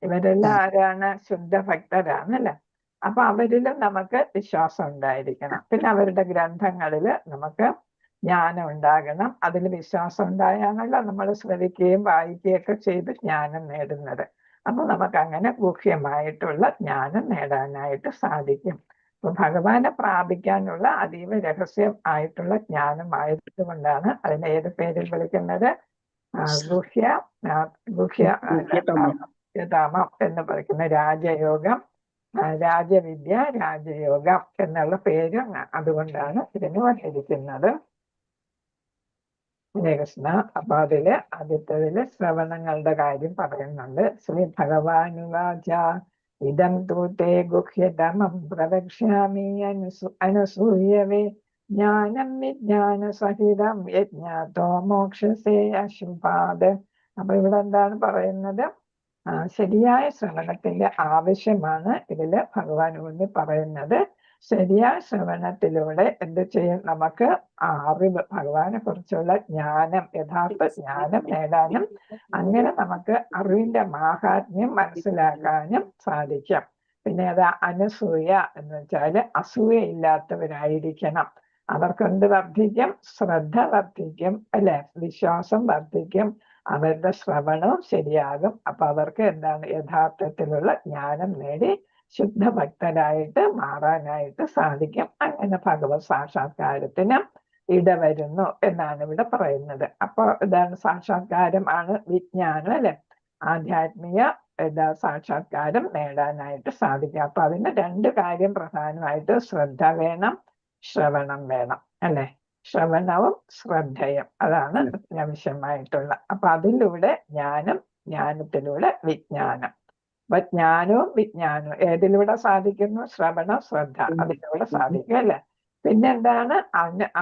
ഇവരെല്ലാം ആരാണ്? ശുദ്ധ ഭക്തരാണ് അല്ലെ. അപ്പൊ അവരിലും നമുക്ക് വിശ്വാസം ഉണ്ടായിരിക്കണം. പിന്നെ അവരുടെ ഗ്രന്ഥങ്ങളിൽ നമുക്ക് ജ്ഞാനം ഉണ്ടാകണം. അതിൽ വിശ്വാസം ഉണ്ടായാണല്ലോ നമ്മൾ ശ്രവിക്കുകയും വായിക്കുകയും ഒക്കെ ചെയ്ത് ജ്ഞാനം നേടുന്നത്. അപ്പൊ നമുക്ക് അങ്ങനെ ഗുഹ്യമായിട്ടുള്ള ജ്ഞാനം നേടാനായിട്ട് സാധിക്കും. അപ്പൊ ഭഗവാനെ പ്രാപിക്കാനുള്ള അതീവ രഹസ്യം ആയിട്ടുള്ള ജ്ഞാനമായതുകൊണ്ടാണ് അതിനെ ഏത് പേരിൽ വിളിക്കുന്നത്? ഗുഹ്യതാമം എന്ന് പറയുന്ന രാജയോഗം, രാജവിദ്യ, രാജയോഗം എന്നുള്ള പേര് അതുകൊണ്ടാണ് ഇതിന് വന്നിരിക്കുന്നത്. കൃഷ്ണ. അപ്പൊ അതില് ആദ്യത്തേതില് ശ്രവണങ്ങളുടെ കാര്യം പറയുന്നുണ്ട്. ശ്രീ ഭഗവാനുവാച ഇദം തൂതേ ഗുഹ്യതമം പ്രവക്ഷ്യാമി അനസൂയവേ ജ്ഞാനം വിജ്ഞാന സഹിതം യജ്ഞാതോ മോക്ഷസേ അശുഭാത്. അപ്പൊ ഇവിടെ എന്താണ് പറയുന്നത്? ശരിയായ ശ്രവണത്തിന്റെ ആവശ്യമാണ് ഇതില് ഭഗവാൻ ഊന്നി പറയുന്നത്. ശരിയായ ശ്രവണത്തിലൂടെ എന്ത് ചെയ്യും? നമുക്ക് അറിവ്, ഭഗവാനെ കുറിച്ചുള്ള ജ്ഞാനം, യഥാർത്ഥ ജ്ഞാനം നേടാനും അങ്ങനെ നമുക്ക് അറിവിന്റെ മാഹാത്മ്യം മനസ്സിലാക്കാനും സാധിക്കും. പിന്നെ അത് അനസൂയ എന്ന് വെച്ചാല് അസൂയയില്ലാത്തവരായിരിക്കണം. അവർക്കെന്ത് വർദ്ധിക്കും? ശ്രദ്ധ വർദ്ധിക്കും, അല്ലെ? വിശ്വാസം വർദ്ധിക്കും, അവരുടെ ശ്രവണവും ശരിയാകും. അപ്പൊ അവർക്ക് എന്താണ്? യഥാർത്ഥത്തിലുള്ള ജ്ഞാനം നേടി ശുദ്ധഭക്തരായിട്ട് മാറാനായിട്ട് സാധിക്കും. അങ്ങനെ ഭഗവത് സാക്ഷാത്കാരത്തിന് ഇടവരുന്നു എന്നാണ് ഇവിടെ പറയുന്നത്. അപ്പൊ ഇതാണ് സാക്ഷാത്കാരം, ആണ് വിജ്ഞാനം, അല്ലെ? ആധ്യാത്മിക സാക്ഷാത്കാരം നേടാനായിട്ട് സാധിക്കും. അപ്പൊ അതിന് രണ്ട് കാര്യം പ്രധാനമായിട്ട്: ശ്രദ്ധ വേണം, ശ്രവണം വേണം, അല്ലെ? ശ്രവണവും ശ്രദ്ധയും അതാണ് അത്യാവശ്യമായിട്ടുള്ള. അപ്പൊ അതിലൂടെ ജ്ഞാനം, ജ്ഞാനത്തിലൂടെ വിജ്ഞാനം. അപ്പൊ ജ്ഞാനവും വിജ്ഞാനവും ഏതിലൂടെ സാധിക്കുന്നു? ശ്രവണം, ശ്രദ്ധ, അതിലൂടെ സാധിക്കും, അല്ലെ? പിന്നെന്താണ്?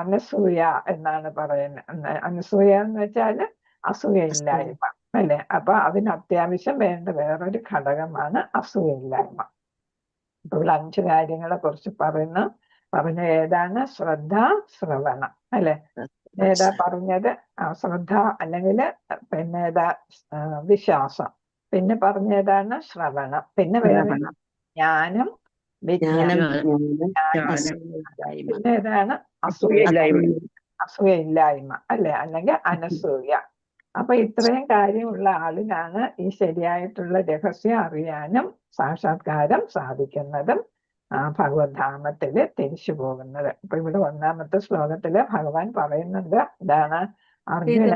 അനസൂയ എന്നാണ് പറയുന്നത്. അനസൂയ എന്ന് വെച്ചാല് അസൂയയില്ലായ്മ, അല്ലെ? അപ്പൊ അതിന് അത്യാവശ്യം വേണ്ട വേറൊരു ഘടകമാണ് അസൂയയില്ലായ്മ. ഇപ്പൊ ഇവിടെ 5 കാര്യങ്ങളെ കുറിച്ച് പറഞ്ഞ ഏതാണ്? ശ്രദ്ധ, ശ്രവണം, അല്ലെ? ഏതാ പറഞ്ഞത്? ശ്രദ്ധ അല്ലെങ്കിൽ പിന്നെ ഏതാ? വിശ്വാസം. പിന്നെ പറഞ്ഞതാണ് ശ്രവണം. പിന്നെ വേറെ ജ്ഞാനം, വിജ്ഞാനം. പിന്നെ ഏതാണ്? അസൂയയില്ലായ്മ, അല്ലെ? അല്ലെങ്കിൽ അനസൂയ. അപ്പൊ ഇത്രയും കാര്യമുള്ള ആളിനാണ് ഈ ശരിയായിട്ടുള്ള രഹസ്യം അറിയാനും സാക്ഷാത്കാരം സാധിക്കുന്നതും ഭഗവത്ധാമത്തില് തിരിച്ചു പോകുന്നത്. അപ്പൊ ഇവിടെ 1ാമത്തെ ശ്ലോകത്തില് ഭഗവാൻ പറയുന്നുണ്ട്, ഇതാണ് അർജുനൻ.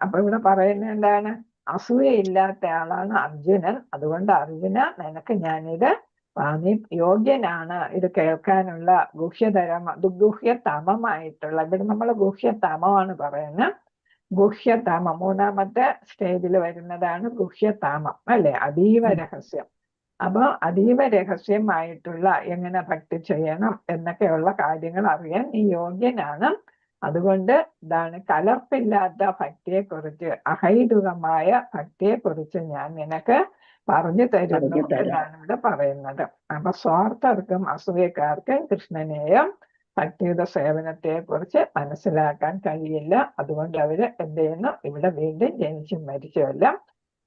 അപ്പൊ ഇവിടെ പറയുന്നത് എന്താണ്? അസൂയയില്ലാത്ത ആളാണ് അർജുനൻ. അതുകൊണ്ട് അർജുന, നിനക്ക് ഞാനിത് നീ യോഗ്യനാണ് ഇത് കേൾക്കാനുള്ള. ഗുഹ്യതമമായിട്ടുള്ള, ഇവിടെ നമ്മൾ ഗുഹ്യതമമാണ് പറയുന്നത്. ഗുഹ്യതാമം 3ാമത്തെ സ്റ്റേജിൽ വരുന്നതാണ് ഗുഹ്യതാമം, അല്ലെ? അതീവ രഹസ്യം. അപ്പൊ അതീവ രഹസ്യമായിട്ടുള്ള എങ്ങനെ ഭക്തി ചെയ്യണം എന്നൊക്കെയുള്ള കാര്യങ്ങൾ അറിയാൻ നീ യോഗ്യനാണ്. അതുകൊണ്ട് ഇതാണ് കലർപ്പില്ലാത്ത ഭക്തിയെക്കുറിച്ച്, അഹൈതുകമായ ഭക്തിയെക്കുറിച്ച് ഞാൻ നിനക്ക് പറഞ്ഞു തരുന്നു എന്നാണ് ഇവിടെ പറയുന്നത്. അപ്പൊ സ്വാർത്ഥർക്കും അസൂയക്കാർക്കും കൃഷ്ണനെയും ഭക്തിയുടെ സേവനത്തെ കുറിച്ച് മനസ്സിലാക്കാൻ കഴിയില്ല. അതുകൊണ്ട് അവര് എന്ത് ചെയ്യുന്നു? ഇവിടെ വീണ്ടും ജനിച്ചും മരിച്ചുമെല്ലാം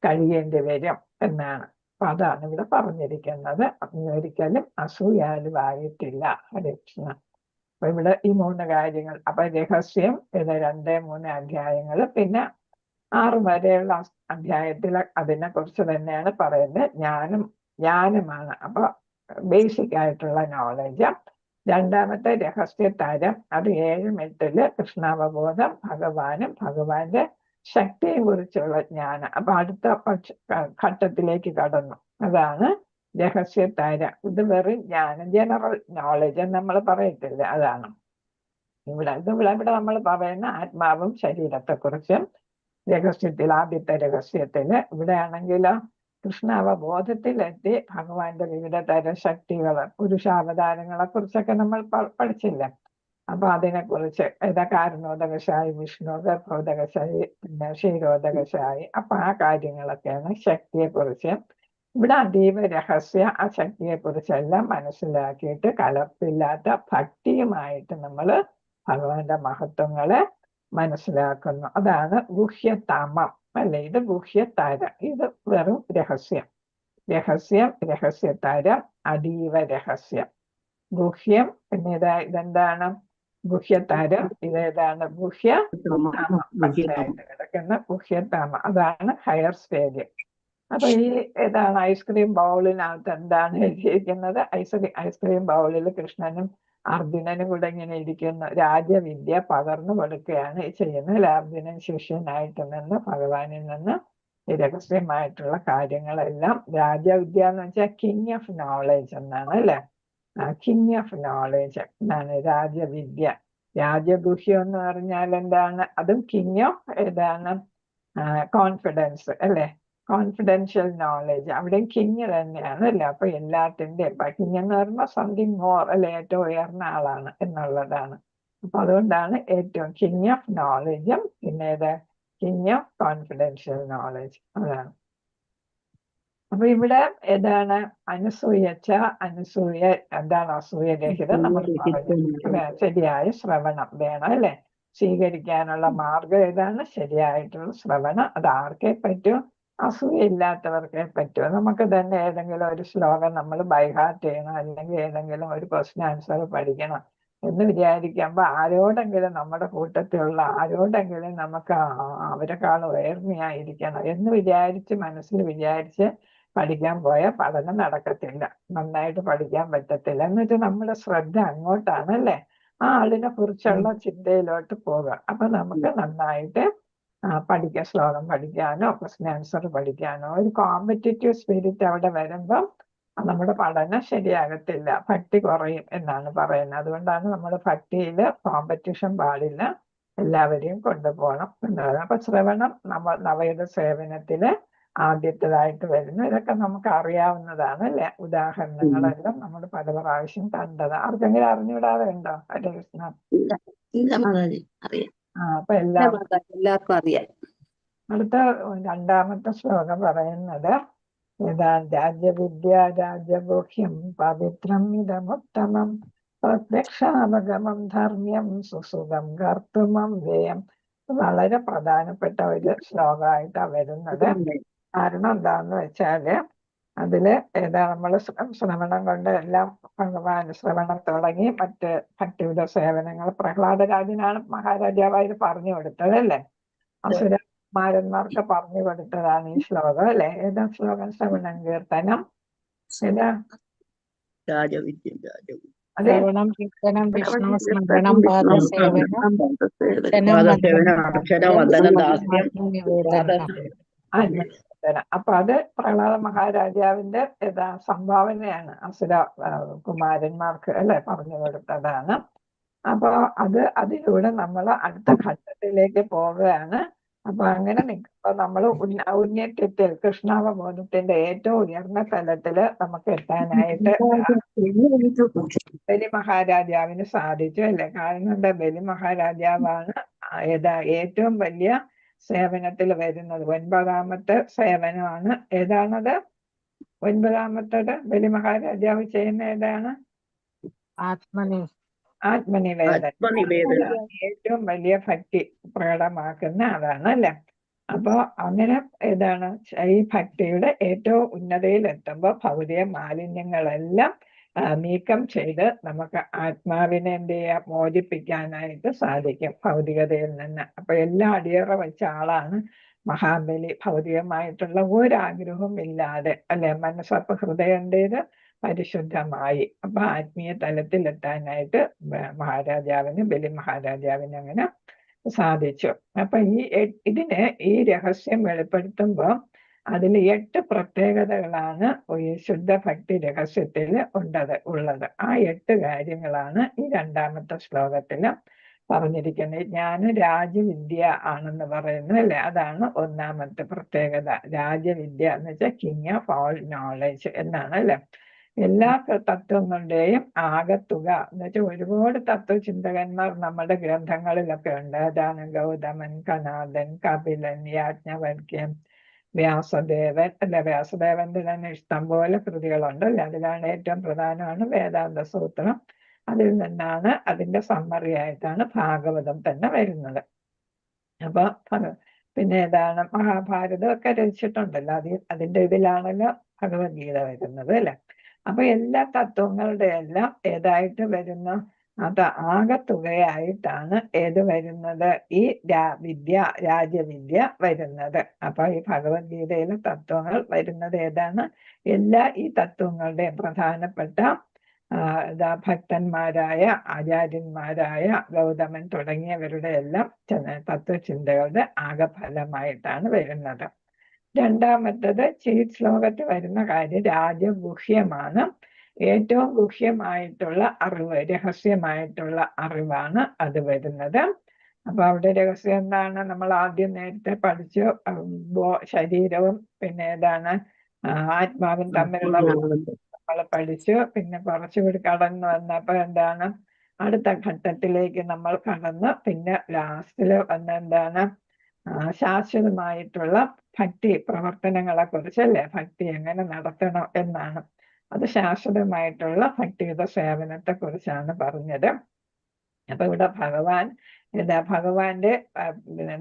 കഴിയേണ്ടി വരും എന്നാണ്. അപ്പൊ അതാണ് ഇവിടെ പറഞ്ഞിരിക്കുന്നത്. ഒരിക്കലും അസൂയാലുവായിട്ടില്ല. ഹരേ കൃഷ്ണ. അപ്പൊ ഇവിടെ ഈ 3 കാര്യങ്ങൾ. അപ്പൊ രഹസ്യം ഇത് 2, 3 അധ്യായങ്ങൾ. പിന്നെ 6 വരെയുള്ള അധ്യായത്തിൽ അതിനെ കുറിച്ച് തന്നെയാണ് പറയുന്നത്. ജ്ഞാനമാണ്. അപ്പൊ ബേസിക് ആയിട്ടുള്ള നോളജ്. 2ാമത്തെ രഹസ്യതാരം, അത് 7ഉം 8ല് കൃഷ്ണാവബോധം, ഭഗവാനും ഭഗവാന്റെ ശക്തിയെ കുറിച്ചുള്ള ജ്ഞാനം. അപ്പൊ അടുത്ത ഘട്ടത്തിലേക്ക് കടന്നു. അതാണ് രഹസ്യതാരം. ഇത് വെറും ജ്ഞാനം, ജനറൽ നോളജ് നമ്മൾ പറയത്തില്ല, അതാണ് ഇവിടെ. ഇവിടെ നമ്മൾ പറയുന്ന ആത്മാവും ശരീരത്തെക്കുറിച്ചും രഹസ്യത്തിൽ, ആദ്യത്തെ രഹസ്യത്തില്. ഇവിടെ ആണെങ്കിലോ കൃഷ്ണാവബോധത്തിലെത്തി ഭഗവാന്റെ വിവിധ തരം ശക്തികള്, പുരുഷാവതാരങ്ങളെ കുറിച്ചൊക്കെ നമ്മൾ പഠിച്ചില്ല. അപ്പൊ അതിനെക്കുറിച്ച് കാരണോദകശായി വിഷ്ണു, ഗർഭോദകശായി, പിന്നെ ക്ഷീരോദകശായി. അപ്പൊ ആ കാര്യങ്ങളൊക്കെയാണ് ശക്തിയെക്കുറിച്ച്. ഇവിടെ അതീവ രഹസ്യ ആ ശക്തിയെക്കുറിച്ചെല്ലാം മനസ്സിലാക്കിയിട്ട് കലർപ്പില്ലാത്ത ഭക്തിയുമായിട്ട് നമ്മൾ ഭഗവാന്റെ മഹത്വങ്ങളെ മനസ്സിലാക്കുന്നു. അതാണ് ഗുഹ്യതമം അല്ലെ? ഇത് ഗുഹ്യതാരം, ഇത് വെറും രഹസ്യം. രഹസ്യതാരം, അതീവ രഹസ്യം. ഗുഹ്യം പിന്നെ ഇതെന്താണ്? ഗുഹ്യതാരം. ഇതേതാണ്? ഗുഹ്യതാമം. പച്ചയായിട്ട് കിടക്കുന്ന ഗുഹ്യതാമം. അതാണ് ഹയർ സ്റ്റേജ്. അപ്പൊ ഈ ഏതാണ് ഐസ്ക്രീം ബൗളിനകത്ത് എന്താണ് എഴുതിയിരിക്കുന്നത്? ഐസ്ക്രീം ബൗളിൽ കൃഷ്ണനും അർജുനനും കൂടെ ഇങ്ങനെ ഇരിക്കുന്നു. രാജവിദ്യ പകർന്നു കൊടുക്കുകയാണ് ഈ ചെയ്യുന്നത്. അർജുനൻ ശിഷ്യനായിട്ട് നിന്ന് ഭഗവാനിൽ നിന്ന് ഈ രഹസ്യമായിട്ടുള്ള കാര്യങ്ങളെല്ലാം. രാജവിദ്യ എന്ന് വെച്ചാൽ കിങ് ഓഫ് നോളേജ് എന്നാണ്, അല്ലെ? കിങ് ഓഫ് നോളേജ് എന്നാണ് രാജവിദ്യ. രാജഗുഹ്യം എന്ന് പറഞ്ഞാൽ എന്താണ്? അതും കിങ് ഓഫ് ഏതാണ്? കോൺഫിഡൻസ്, അല്ലെ? Confidential knowledge. അവിടെയും കിങ് തന്നെയാണ്, അല്ലെ? അപ്പൊ എല്ലാത്തിൻ്റെയും കിങ് എന്ന് പറയുമ്പോൾ സംതിങ് മോർ, അല്ലെ? ഏറ്റവും ഉയർന്ന ആളാണ് എന്നുള്ളതാണ്. അപ്പൊ അതുകൊണ്ടാണ് ഏറ്റവും കിങ് ഓഫ് നോളേജും പിന്നെ കിങ് ഓഫ് കോൺഫിഡൻഷ്യൽ നോളേജ്. അതാണ്. അപ്പൊ ഇവിടെ ഏതാണ്? അനസൂയ എന്താണ്? അസൂയരഹിതം. നമ്മൾ പറഞ്ഞു ശരിയായ ശ്രവണം വേണം, അല്ലെ? സ്വീകരിക്കാനുള്ള മാർഗം ഏതാണ്? ശരിയായിട്ടുള്ള ശ്രവണം. അത് ആർക്കേ പറ്റൂ? അസൂയയില്ലാത്തവർക്കേ പറ്റൂ. നമുക്ക് തന്നെ ഏതെങ്കിലും ഒരു ശ്ലോകം നമ്മൾ ബൈഹാർട്ട് ചെയ്യണം, അല്ലെങ്കിൽ ഏതെങ്കിലും ഒരു ക്വസ്റ്റ്യൻ ആൻസർ പഠിക്കണം എന്ന് വിചാരിക്കുമ്പോൾ ആരോടെങ്കിലും നമ്മുടെ കൂട്ടത്തിലുള്ള ആരോടെങ്കിലും നമുക്ക് അവരെക്കാളും ഉയർന്നയായിരിക്കണം എന്ന് മനസ്സിൽ വിചാരിച്ച് പഠിക്കാൻ പോയാൽ പഠനം നടക്കത്തില്ല, നന്നായിട്ട് പഠിക്കാൻ പറ്റത്തില്ല. എന്നിട്ട് നമ്മുടെ ശ്രദ്ധ അങ്ങോട്ടാണ്, അല്ലെ? ആ ആളിനെ കുറിച്ചുള്ള ചിന്തയിലോട്ട് പോകുക. അപ്പൊ നമുക്ക് നന്നായിട്ട് ശ്ലോകം പഠിക്കാനോ ക്വസ്റ്റ്യൻ ആൻസർ പഠിക്കാനോ ഒരു കോമ്പറ്റീറ്റീവ് സ്പിരിറ്റ് അവിടെ വരുമ്പം നമ്മുടെ പഠനം ശരിയാകത്തില്ല, ഭക്തി കുറയും എന്നാണ് പറയുന്നത്. അതുകൊണ്ടാണ് നമ്മുടെ ഭക്തിയില് കോമ്പറ്റീഷൻ പാടില്ല, എല്ലാവരെയും കൊണ്ടുപോകണം എന്നുള്ളത്. അപ്പൊ ശ്രവണം നവയുഗ സേവനത്തില് ആദ്യത്തേതായിട്ട് വരുന്നു. ഇതൊക്കെ നമുക്ക് അറിയാവുന്നതാണ്, അല്ലെ? ഉദാഹരണങ്ങളെല്ലാം നമ്മൾ പല പ്രാവശ്യം കണ്ടത്. ആർക്കെങ്കിലും അറിഞ്ഞുവിടാതെ ഉണ്ടോ? ഹരേ കൃഷ്ണ. അപ്പൊ എല്ലാവർക്കും അറിയാം. അടുത്ത രണ്ടാമത്തെ ശ്ലോകം പറയുന്നത് രാജ്യവിദ്യ രാജഗുഹ്യം പവിത്രം ഇതമുത്തമം പ്രത്യക്ഷാവഗമം ധർമ്മ്യം സുസുഖം കർത്തുമം വ്യയം. വളരെ പ്രധാനപ്പെട്ട ഒരു ശ്ലോകമായിട്ടാണ് വരുന്നത്. കാരണം എന്താന്ന് വെച്ചാല് അതില് നമ്മൾ ശ്രവണം കൊണ്ട് എല്ലാം ഭഗവാൻ ശ്രവണം തുടങ്ങി മറ്റ് ഭക്തിയുടെ സേവനങ്ങൾ പ്രഹ്ലാദരാജനാണ് മഹാരാജാവായി പറഞ്ഞു കൊടുത്തത്, അല്ലേ? അസുരന്മാരന്മാർക്ക് പറഞ്ഞു കൊടുത്തതാണ് ഈ ശ്ലോകം, അല്ലെ? ഏതാ ശ്ലോകം? ശ്രവണം കീർത്തനം ഏതാ? അതെ, അപ്പൊ അത് പ്രഹ്ലാദ മഹാരാജാവിന്റെ സംഭാവനയാണ് അസുര കുമാരന്മാർക്ക്, അല്ലെ? പറഞ്ഞു കൊടുത്തതാണ്. അപ്പൊ അതിലൂടെ നമ്മൾ അടുത്ത ഘട്ടത്തിലേക്ക് പോവുകയാണ്. അപ്പൊ അങ്ങനെ നിൽക്കുമ്പോ നമ്മൾ ഉന്നത്യത്തിൽ കൃഷ്ണാവബോധത്തിന്റെ ഏറ്റവും ഉയർന്ന തലത്തില് നമുക്ക് എത്താനായിട്ട് ബലി മഹാരാജാവിന് സാധിച്ചു, അല്ലെ? കാരണം എന്താ? ബലി മഹാരാജാവാണ് ഏറ്റവും വലിയ സേവനത്തിൽ വരുന്നത്. 9ാമത്തെ സേവനമാണ്. ഏതാണത്? 9ാമത്തത് ബലി മഹാരാജാവ് ചെയ്യുന്ന ഏതാണ്? ആത്മനിവേദന. ഏറ്റവും വലിയ ഭക്തി പ്രകടമാക്കുന്ന അതാണ്, അല്ലെ? അപ്പൊ അങ്ങനെ ഈ ഭക്തിയുടെ ഏറ്റവും ഉന്നതയിൽ എത്തുമ്പോൾ ഭൗതിക മാലിന്യങ്ങളെല്ലാം നീക്കം ചെയ്ത് നമുക്ക് ആത്മാവിനെ മോചിപ്പിക്കാനായിട്ട് സാധിക്കും ഭൗതികതയിൽ നിന്ന്. അപ്പൊ എല്ലാം അടിയറ വെച്ച ആളാണ് മഹാബലി. ഭൗതികമായിട്ടുള്ള ഒരാഗ്രഹവും ഇല്ലാതെ, അല്ലെ? മനസ്സപ്പ് ഹൃദയണ്ടേത് പരിശുദ്ധമായി. അപ്പൊ ആത്മീയ തലത്തിൽ എത്താനായിട്ട് ബലി മഹാരാജാവിന് അങ്ങനെ സാധിച്ചു. അപ്പൊ ഈ രഹസ്യം വെളിപ്പെടുത്തുമ്പോ അതിൽ 8 പ്രത്യേകതകളാണ് ഈ ശുദ്ധഭക്തി രഹസ്യത്തിൽ ഉള്ളത്. ആ 8 കാര്യങ്ങളാണ് ഈ 2ാമത്തെ ശ്ലോകത്തിൽ പറഞ്ഞിരിക്കുന്നത്. ജ്ഞാന രാജവിദ്യ ആണെന്ന് പറയുന്നത്, അല്ലെ? അതാണ് 1ാമത്തെ പ്രത്യേകത. രാജവിദ്യ എന്ന് വെച്ചാൽ കിങ് ഓഫ് ഓൾ നോളേജ് എന്നാണ്, അല്ലെ? എല്ലാ തത്വങ്ങളുടെയും ആകത്തുക എന്ന് വെച്ചാൽ ഒരുപാട് തത്വചിന്തകന്മാർ നമ്മുടെ ഗ്രന്ഥങ്ങളിലൊക്കെ ഉണ്ട്. അതാണ് ഗൗതമൻ, കനാദൻ, കപിലൻ, യാജ്ഞവൽക്യൻ, വ്യാസദേവൻ, അല്ലെ? വ്യാസദേവന്റെ തന്നെ ഇഷ്ടംപോലെ കൃതികളുണ്ട്, അല്ലെ? അതിലാണ് ഏറ്റവും പ്രധാനമാണ് വേദാന്ത സൂത്രം. അതിൽ നിന്നാണ് അതിന്റെ സമ്മറി ആയിട്ടാണ് ഭാഗവതം തന്നെ വരുന്നത്. അപ്പൊ പിന്നെ ഏതാണ് മഹാഭാരതം ഒക്കെ രചിച്ചിട്ടുണ്ടല്ലോ. അതിന്റെ ഇതിലാണല്ലോ ഭഗവത്ഗീത വരുന്നത് അല്ലെ. അപ്പൊ എല്ലാ തത്വങ്ങളുടെ എല്ലാം ഏതായിട്ട് വരുന്നു, അത് ആകത്തുകയായിട്ടാണ് ഏത് വരുന്നത്, ഈ രാജവിദ്യ വരുന്നത്. അപ്പൊ ഈ ഭഗവത്ഗീതയിലെ തത്വങ്ങൾ വരുന്നത് ഏതാണ്, എല്ലാ ഈ തത്വങ്ങളുടെയും പ്രധാനപ്പെട്ട ഭക്തന്മാരായ ആചാര്യന്മാരായ ഗൗതമൻ തുടങ്ങിയവരുടെ എല്ലാം തത്വചിന്തകളുടെ ആകഫലമായിട്ടാണ് വരുന്നത്. രണ്ടാമത്തത് ശ്ലോകത്തിൽ വരുന്ന കാര്യം രാജഗുഹ്യമാണ്. ഏറ്റവും ഗുഹ്യമായിട്ടുള്ള അറിവ്, രഹസ്യമായിട്ടുള്ള അറിവാണ് അത് വരുന്നത്. അപ്പൊ അവിടെ രഹസ്യം എന്താണ്, നമ്മൾ ആദ്യം നേരത്തെ പഠിച്ചു. ശരീരവും പിന്നെ ഏതാണ് ആത്മാവും തമ്മിലുള്ള നമ്മൾ പഠിച്ചു. പിന്നെ കുറച്ചുകൂടി കടന്നു വന്നപ്പോ എന്താണ്, അടുത്ത ഘട്ടത്തിലേക്ക് നമ്മൾ കടന്ന് പിന്നെ ലാസ്റ്റില് വന്നെന്താണ് ശാശ്വതമായിട്ടുള്ള ഭക്തി പ്രവർത്തനങ്ങളെ കുറിച്ചല്ലേ, ഭക്തി എങ്ങനെ നടത്തണം എന്നാണ്. അത് ശാശ്വതമായിട്ടുള്ള ഭക്തിയുടെ സേവനത്തെ കുറിച്ചാണ് പറഞ്ഞത്. അപ്പൊ ഇവിടെ ഭഗവാന്റെ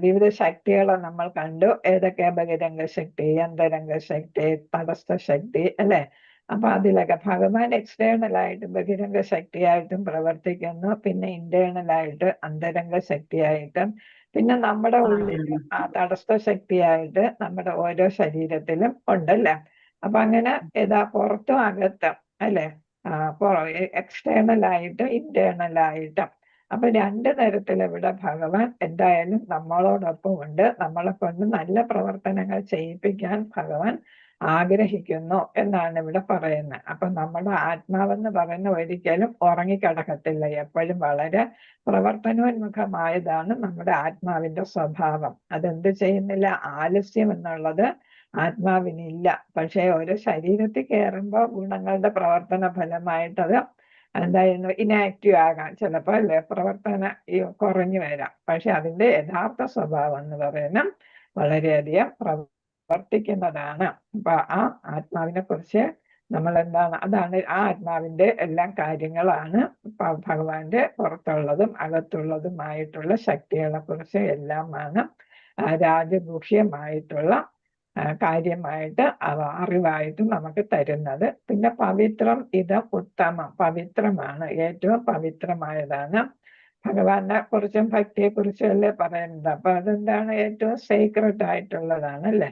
വിവിധ ശക്തികളെ നമ്മൾ കണ്ടു. ഏതൊക്കെ, ബഹിരംഗ ശക്തി, അന്തരംഗ ശക്തി, തടസ്ഥ ശക്തി അല്ലെ. അപ്പൊ അതിലൊക്കെ ഭഗവാൻ എക്സ്റ്റേണൽ ആയിട്ട് ബഹിരംഗ ശക്തിയായിട്ടും പ്രവർത്തിക്കുന്നു, പിന്നെ ഇന്റേണൽ ആയിട്ട് അന്തരംഗ ശക്തിയായിട്ടും, പിന്നെ നമ്മുടെ ഉള്ളിൽ ആ തടസ്ഥ ശക്തിയായിട്ട് നമ്മുടെ ഓരോ ശരീരത്തിലും ഉണ്ടല്ലേ. അപ്പൊ അങ്ങനെ പുറത്തും അകത്തും അല്ലെ, എക്സ്റ്റേണൽ ആയിട്ടും ഇന്റേണൽ ആയിട്ടും. അപ്പൊ രണ്ട് തരത്തിൽ ഇവിടെ ഭഗവാൻ എന്തായാലും നമ്മളോടൊപ്പം ഉണ്ട്. നമ്മളെ കൊണ്ട് നല്ല പ്രവർത്തനങ്ങൾ ചെയ്യിപ്പിക്കാൻ ഭഗവാൻ ആഗ്രഹിക്കുന്നു എന്നാണ് ഇവിടെ പറയുന്നത്. അപ്പൊ നമ്മുടെ ആത്മാവെന്ന് പറയുന്ന ഒരിക്കലും ഉറങ്ങിക്കിടക്കത്തില്ല. എപ്പോഴും വളരെ പ്രവർത്തനോന്മുഖമായതാണ് നമ്മുടെ ആത്മാവിന്റെ സ്വഭാവം. അതെന്ത് ചെയ്യുന്നില്ല, ആലസ്യം എന്നുള്ളത് ആത്മാവിനില്ല. പക്ഷെ ഒരു ശരീരത്തിൽ കയറുമ്പോൾ ഗുണങ്ങളുടെ പ്രവർത്തന ഫലമായിട്ടത് എന്തായിരുന്നു, ഇനാക്റ്റീവ് ആകാം ചിലപ്പോൾ അല്ലെ, പ്രവർത്തനം കുറഞ്ഞു വരാം. പക്ഷെ അതിന്റെ യഥാർത്ഥ സ്വഭാവം എന്ന് പറയുന്നത് വളരെയധികം പ്രവർത്തിക്കുന്നതാണ്. അപ്പൊ ആ ആത്മാവിനെ കുറിച്ച് നമ്മൾ എന്താണ്, അതാണ് ആ ആത്മാവിന്റെ എല്ലാ കാര്യങ്ങളാണ് ഭഗവാന്റെ പുറത്തുള്ളതും അകത്തുള്ളതുമായിട്ടുള്ള ശക്തികളെ കുറിച്ച് എല്ലാമാണ് രാജഗുഹ്യമായിട്ടുള്ള കാര്യമായിട്ട് അറിവായിട്ട് നമുക്ക് തരുന്നത്. പിന്നെ പവിത്രം ഇതം ഉത്തമം, പവിത്രമാണ്, ഏറ്റവും പവിത്രമായതാണ്. ഭഗവാനെ കുറിച്ചും ഭക്തിയെ കുറിച്ചും അല്ലേ പറയുന്നത്. അപ്പൊ അതെന്താണ്, ഏറ്റവും സീക്രട്ട് ആയിട്ടുള്ളതാണ് അല്ലെ,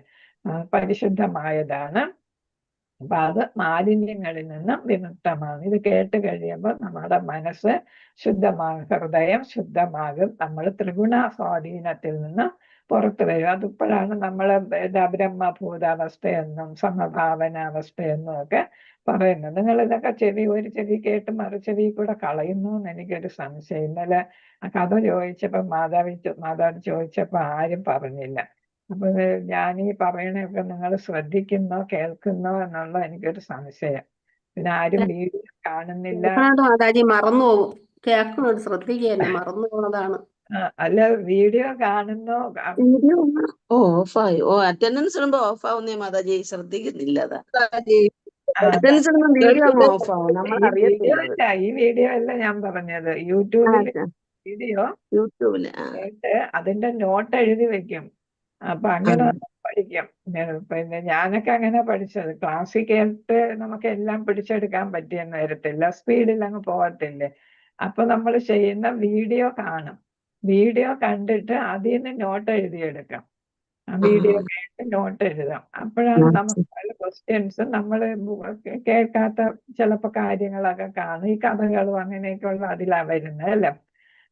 പരിശുദ്ധമായതാണ്. അപ്പൊ അത് മാലിന്യങ്ങളിൽ നിന്ന് വിമുക്തമാണ്. ഇത് കേട്ട് കഴിയുമ്പോൾ നമ്മുടെ മനസ്സ് ശുദ്ധമാകും, ഹൃദയം ശുദ്ധമാകും, നമ്മൾ ത്രിഗുണ സ്വാധീനത്തിൽ നിന്ന് പുറത്തു വരും. അതിപ്പോഴാണ് നമ്മൾ ബ്രഹ്മഭൂതാവസ്ഥയെന്നും സമഭാവനാവസ്ഥയെന്നും ഒക്കെ പറയുന്നത്. നിങ്ങൾ ഇതൊക്കെ ഒരു ചെവി കേട്ട് മറു ചെവി കൂടെ കളയുന്നു എന്ന് എനിക്കൊരു സംശയം. ഇന്നലെ ആ കഥ ചോദിച്ചപ്പോ മാതാവ് ചോദിച്ചപ്പോ ആരും പറഞ്ഞില്ല. അപ്പൊ ഞാൻ ഈ പറയണൊക്കെ നിങ്ങൾ ശ്രദ്ധിക്കുന്നോ കേൾക്കുന്നോ എന്നുള്ള എനിക്കൊരു സംശയം. പിന്നെ ആരും വീഡിയോ കാണുന്നില്ല. മാതാജി മറന്നു പോകും, കേൾക്കുന്നത് ശ്രദ്ധിക്കുകയല്ലേ, മറന്നു പോകുന്നതാണ്. അല്ല, വീഡിയോ കാണുന്നോ? ഓഫായി. അറ്റൻഡൻസ് ഇടുമ്പോ ഓഫ് ആവുന്നേ മാതാജി, ശ്രദ്ധിക്കുന്നില്ല. അറ്റൻഡൻസ് ഇടുമ്പോ വീഡിയോ അങ്ങ് ഓഫ് ആവും, നമ്മൾ അറിയത്തില്ല. ഈ വീഡിയോ അല്ല ഞാൻ പറഞ്ഞത്, യൂട്യൂബിൽ വീഡിയോ യൂട്യൂബില് കേട്ട് അതിന്റെ നോട്ട് എഴുതി വെക്കും. അപ്പൊ അങ്ങനെ പഠിക്കും. പിന്നെ ഞാനൊക്കെ അങ്ങനെ പഠിച്ചത്. ക്ലാസ്സിൽ കേട്ട് നമുക്ക് എല്ലാം പിടിച്ചെടുക്കാൻ പറ്റിയെന്ന് വരത്തില്ല, സ്പീഡിൽ അങ്ങ് പോകത്തില്ലേ. അപ്പൊ നമ്മൾ ചെയ്യുന്ന വീഡിയോ കാണും, വീഡിയോ കണ്ടിട്ട് അതിൽ നിന്ന് നോട്ട് എഴുതിയെടുക്കാം. വീഡിയോ കേട്ട് നോട്ട് എഴുതാം. അപ്പോഴാണ് നമുക്ക് പല ക്വസ്റ്റ്യൻസ് നമ്മൾ കേൾക്കാത്ത ചിലപ്പോ കാര്യങ്ങളൊക്കെ കാണും. ഈ കഥകളും അങ്ങനെയൊക്കെയുള്ള അതിലാ വരുന്നത് അല്ലേ,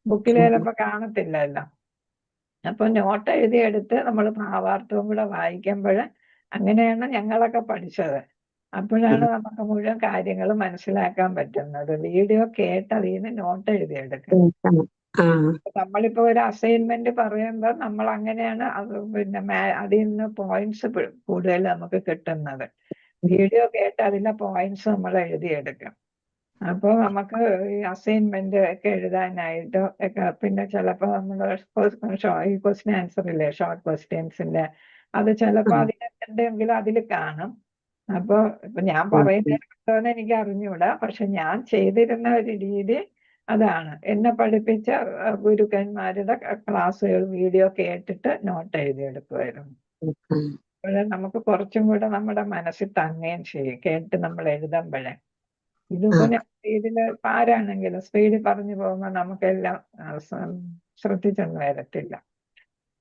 ബുക്കിൽ ചിലപ്പോ കാണത്തില്ലല്ലോ. അപ്പൊ നോട്ട് എഴുതിയെടുത്ത് നമ്മൾ ഭാവാർത്ഥവും കൂടെ വായിക്കുമ്പോൾ, അങ്ങനെയാണ് ഞങ്ങളൊക്കെ പഠിച്ചത്. അപ്പോഴാണ് നമുക്ക് മുഴുവൻ കാര്യങ്ങൾ മനസ്സിലാക്കാൻ പറ്റുന്നത്. വീഡിയോ കേട്ട് അതിൽ നിന്ന് നോട്ട് എഴുതിയെടുക്കും. നമ്മളിപ്പോ ഒരു അസൈൻമെന്റ് പറയുമ്പോൾ നമ്മൾ അങ്ങനെയാണ് പിന്നെ അതിൽ നിന്ന് പോയിന്റ്സ് കൂടുതൽ നമുക്ക് കിട്ടുന്നത്. വീഡിയോ കേട്ട് അതിലെ പോയിന്റ്സ് നമ്മൾ എഴുതിയെടുക്കും. അപ്പോൾ നമുക്ക് ഈ അസൈൻമെന്റ് ഒക്കെ എഴുതാനായിട്ട് ഒക്കെ, പിന്നെ ചിലപ്പോൾ നമ്മൾ ഈ ക്വസ്റ്റ്യൻ ആൻസർ ഇല്ലേ, ഷോർട്ട് ക്വസ്റ്റ്യൻസിന്റെ അത് ചിലപ്പോൾ അതിനെന്തെങ്കിലും അതിൽ കാണും. ഇപ്പൊ ഞാൻ പറയുന്നതിന് എനിക്ക് അറിഞ്ഞൂടാ, പക്ഷെ ഞാൻ ചെയ്തിരുന്ന ഒരു രീതി അതാണ് എന്നെ പഠിപ്പിച്ച ഗുരുക്കന്മാരുടെ ക്ലാസ്സുകൾ വീഡിയോ കേട്ടിട്ട് നോട്ട് എഴുതിയെടുക്കുമായിരുന്നു. അപ്പോൾ നമുക്ക് കുറച്ചും കൂടെ നമ്മുടെ മനസ്സിൽ തങ്ങുകയും ചെയ്യും കേട്ട് നമ്മൾ എഴുതുമ്പോഴേ. ഇതിപ്പോ ഇതില് ആരാണെങ്കിലും സ്പീഡിൽ പറഞ്ഞു പോകുമ്പോൾ നമുക്കെല്ലാം ശ്രദ്ധിച്ചൊന്നും വരത്തില്ല.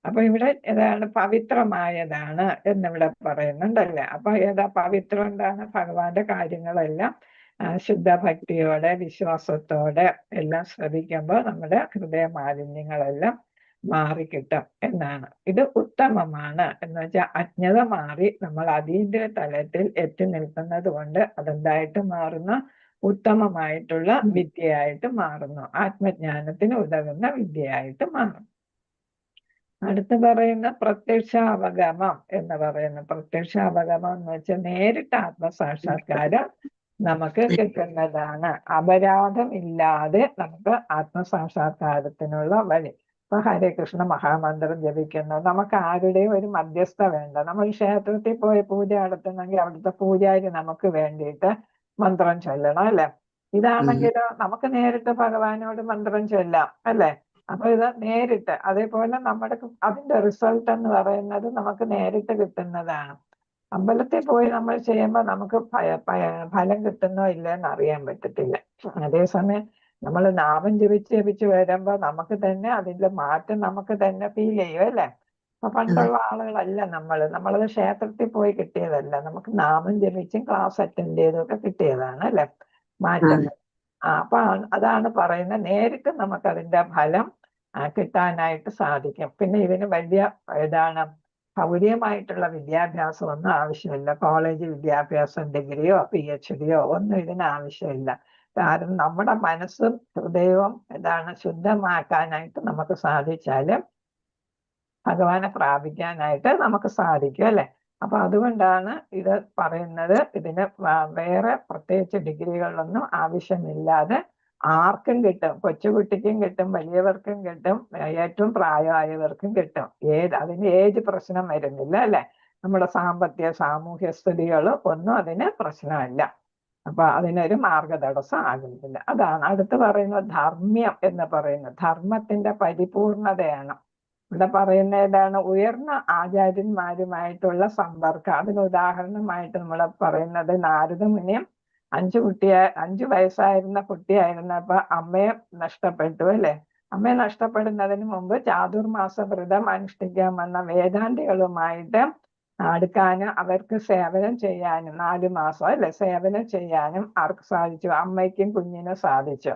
അപ്പൊ ഇവിടെ ഏതാണ് പവിത്രമായതാണ് എന്നിവിടെ പറയുന്നുണ്ടല്ലേ. അപ്പൊ ഏതാ പവിത്രം? എന്താണ്? ഭഗവാന്റെ കാര്യങ്ങളെല്ലാം ശുദ്ധ ഭക്തിയോടെ വിശ്വാസത്തോടെ എല്ലാം ശ്രദ്ധിക്കുമ്പോൾ നമ്മുടെ ഹൃദയ മാലിന്യങ്ങളെല്ലാം മാറിക്കിട്ടും എന്നാണ്. ഇത് ഉത്തമമാണ് എന്ന് വെച്ചാൽ അജ്ഞത മാറി നമ്മൾ അതീന്ദ്രിയ തലത്തിൽ എത്തി നിൽക്കുന്നത് കൊണ്ട് അതെന്തായിട്ട് മാറുന്ന ഉത്തമമായിട്ടുള്ള വിദ്യയായിട്ട് മാറുന്നു. ആത്മജ്ഞാനത്തിന് ഉതകുന്ന വിദ്യയായിട്ട് മാറും. അടുത്ത് പറയുന്ന പ്രത്യക്ഷാവഗമം എന്ന് പറയുന്ന പ്രത്യക്ഷാവഗമം എന്ന് വെച്ചാൽ നേരിട്ട് ആത്മസാക്ഷാത്കാരം നമുക്ക് കിട്ടുന്നതാണ്. അപരാധം ഇല്ലാതെ നമുക്ക് ആത്മസാക്ഷാത്കാരത്തിനുള്ള വഴി. ഇപ്പൊ ഹരേ കൃഷ്ണ മഹാമന്ത്രം ജപിക്കുന്നു. നമുക്ക് ആരുടെയും ഒരു മധ്യസ്ഥ വേണ്ട. നമ്മൾ ക്ഷേത്രത്തിൽ പോയി പൂജ നടത്തുന്നെങ്കിൽ അവിടുത്തെ പൂജാരി നമുക്ക് വേണ്ടിയിട്ട് മന്ത്രം ചൊല്ലണം അല്ലെ. ഇതാണെങ്കിലോ നമുക്ക് നേരിട്ട് ഭഗവാനോട് മന്ത്രം ചൊല്ലാം അല്ലെ. അപ്പൊ ഇത് നേരിട്ട് അതേപോലെ നമ്മുടെ അതിന്റെ റിസൾട്ട് എന്ന് പറയുന്നത് നമുക്ക് നേരിട്ട് കിട്ടുന്നതാണ്. അമ്പലത്തിൽ പോയി നമ്മൾ ചെയ്യുമ്പോൾ നമുക്ക് ഫലം കിട്ടുന്നോ ഇല്ലെന്ന് അറിയാൻ പറ്റത്തില്ല. അതേസമയം നമ്മൾ നാമം ജപിച്ച് വരുമ്പോൾ നമുക്ക് തന്നെ അതിന്റെ മാറ്റം നമുക്ക് തന്നെ ഫീൽ ചെയ്യും അല്ലെ. അപ്പൊ പണ്ടുള്ള ആളുകളല്ല നമ്മളത് ക്ഷേത്രത്തിൽ പോയി കിട്ടിയതല്ല. നമുക്ക് നാമം ജപിച്ചും ക്ലാസ് അറ്റൻഡ് ചെയ്തും ഒക്കെ കിട്ടിയതാണ് അല്ലെ മാറ്റങ്ങൾ. അപ്പൊ അതാണ് പറയുന്നത് നേരിട്ട് നമുക്ക് അതിന്റെ ഫലം കിട്ടാനായിട്ട് സാധിക്കും. പിന്നെ ഇതിന് വലിയ ഇതാണ് ഭൗതികമായിട്ടുള്ള വിദ്യാഭ്യാസം ആവശ്യമില്ല. കോളേജ് വിദ്യാഭ്യാസം ഡിഗ്രിയോ PhD ഒന്നും ഇതിന് ആവശ്യമില്ല. കാരണം നമ്മുടെ മനസ്സും ഹൃദയവും ശുദ്ധമാക്കാനായിട്ട് നമുക്ക് സാധിച്ചാല് ഭഗവാനെ പ്രാപിക്കാനായിട്ട് നമുക്ക് സാധിക്കും അല്ലെ. അപ്പൊ അതുകൊണ്ടാണ് ഇത് പറയുന്നത്. ഇതിന് വേറെ പ്രത്യേകിച്ച് ഡിഗ്രികളൊന്നും ആവശ്യമില്ലാതെ ആർക്കും കിട്ടും. കൊച്ചുകുട്ടിക്കും കിട്ടും, വലിയവർക്കും കിട്ടും, ഏറ്റവും പ്രായമായവർക്കും കിട്ടും. അതിന് ഏജ് പ്രശ്നം വരുന്നില്ല അല്ലെ. നമ്മുടെ സാമൂഹ്യ സ്ഥിതികൾ ഒന്നും അതിന് പ്രശ്നമല്ല. അപ്പൊ അതിനൊരു മാർഗതടസ്സം ആകുന്നില്ല. അതാണ് അടുത്ത് പറയുന്നത് ധർമ്മ്യം എന്ന് പറയുന്നത്. ധർമ്മത്തിന്റെ പരിപൂർണതയാണ് ഇവിടെ പറയുന്ന. ഏതാണ്? ഉയർന്ന ആചാര്യന്മാരുമായിട്ടുള്ള സമ്പർക്കം. അതിന് ഉദാഹരണമായിട്ട് നമ്മൾ പറയുന്നത് നാരദ മുനിയും 5 വയസ്സായിരുന്ന കുട്ടിയായിരുന്നപ്പോ അമ്മയെ നഷ്ടപ്പെട്ടു അല്ലെ. അമ്മയെ നഷ്ടപ്പെടുന്നതിന് മുമ്പ് ചാതുർമാസ വ്രതം അനുഷ്ഠിക്കാൻ വന്ന വേദാന്തികളുമായിട്ട് അടുക്കാനും അവർക്ക് സേവനം ചെയ്യാനും 4 മാസം അല്ലെ സേവനം ചെയ്യാനും ആർക്ക് സാധിച്ചു? അമ്മയ്ക്കും കുഞ്ഞിനും സാധിച്ചു.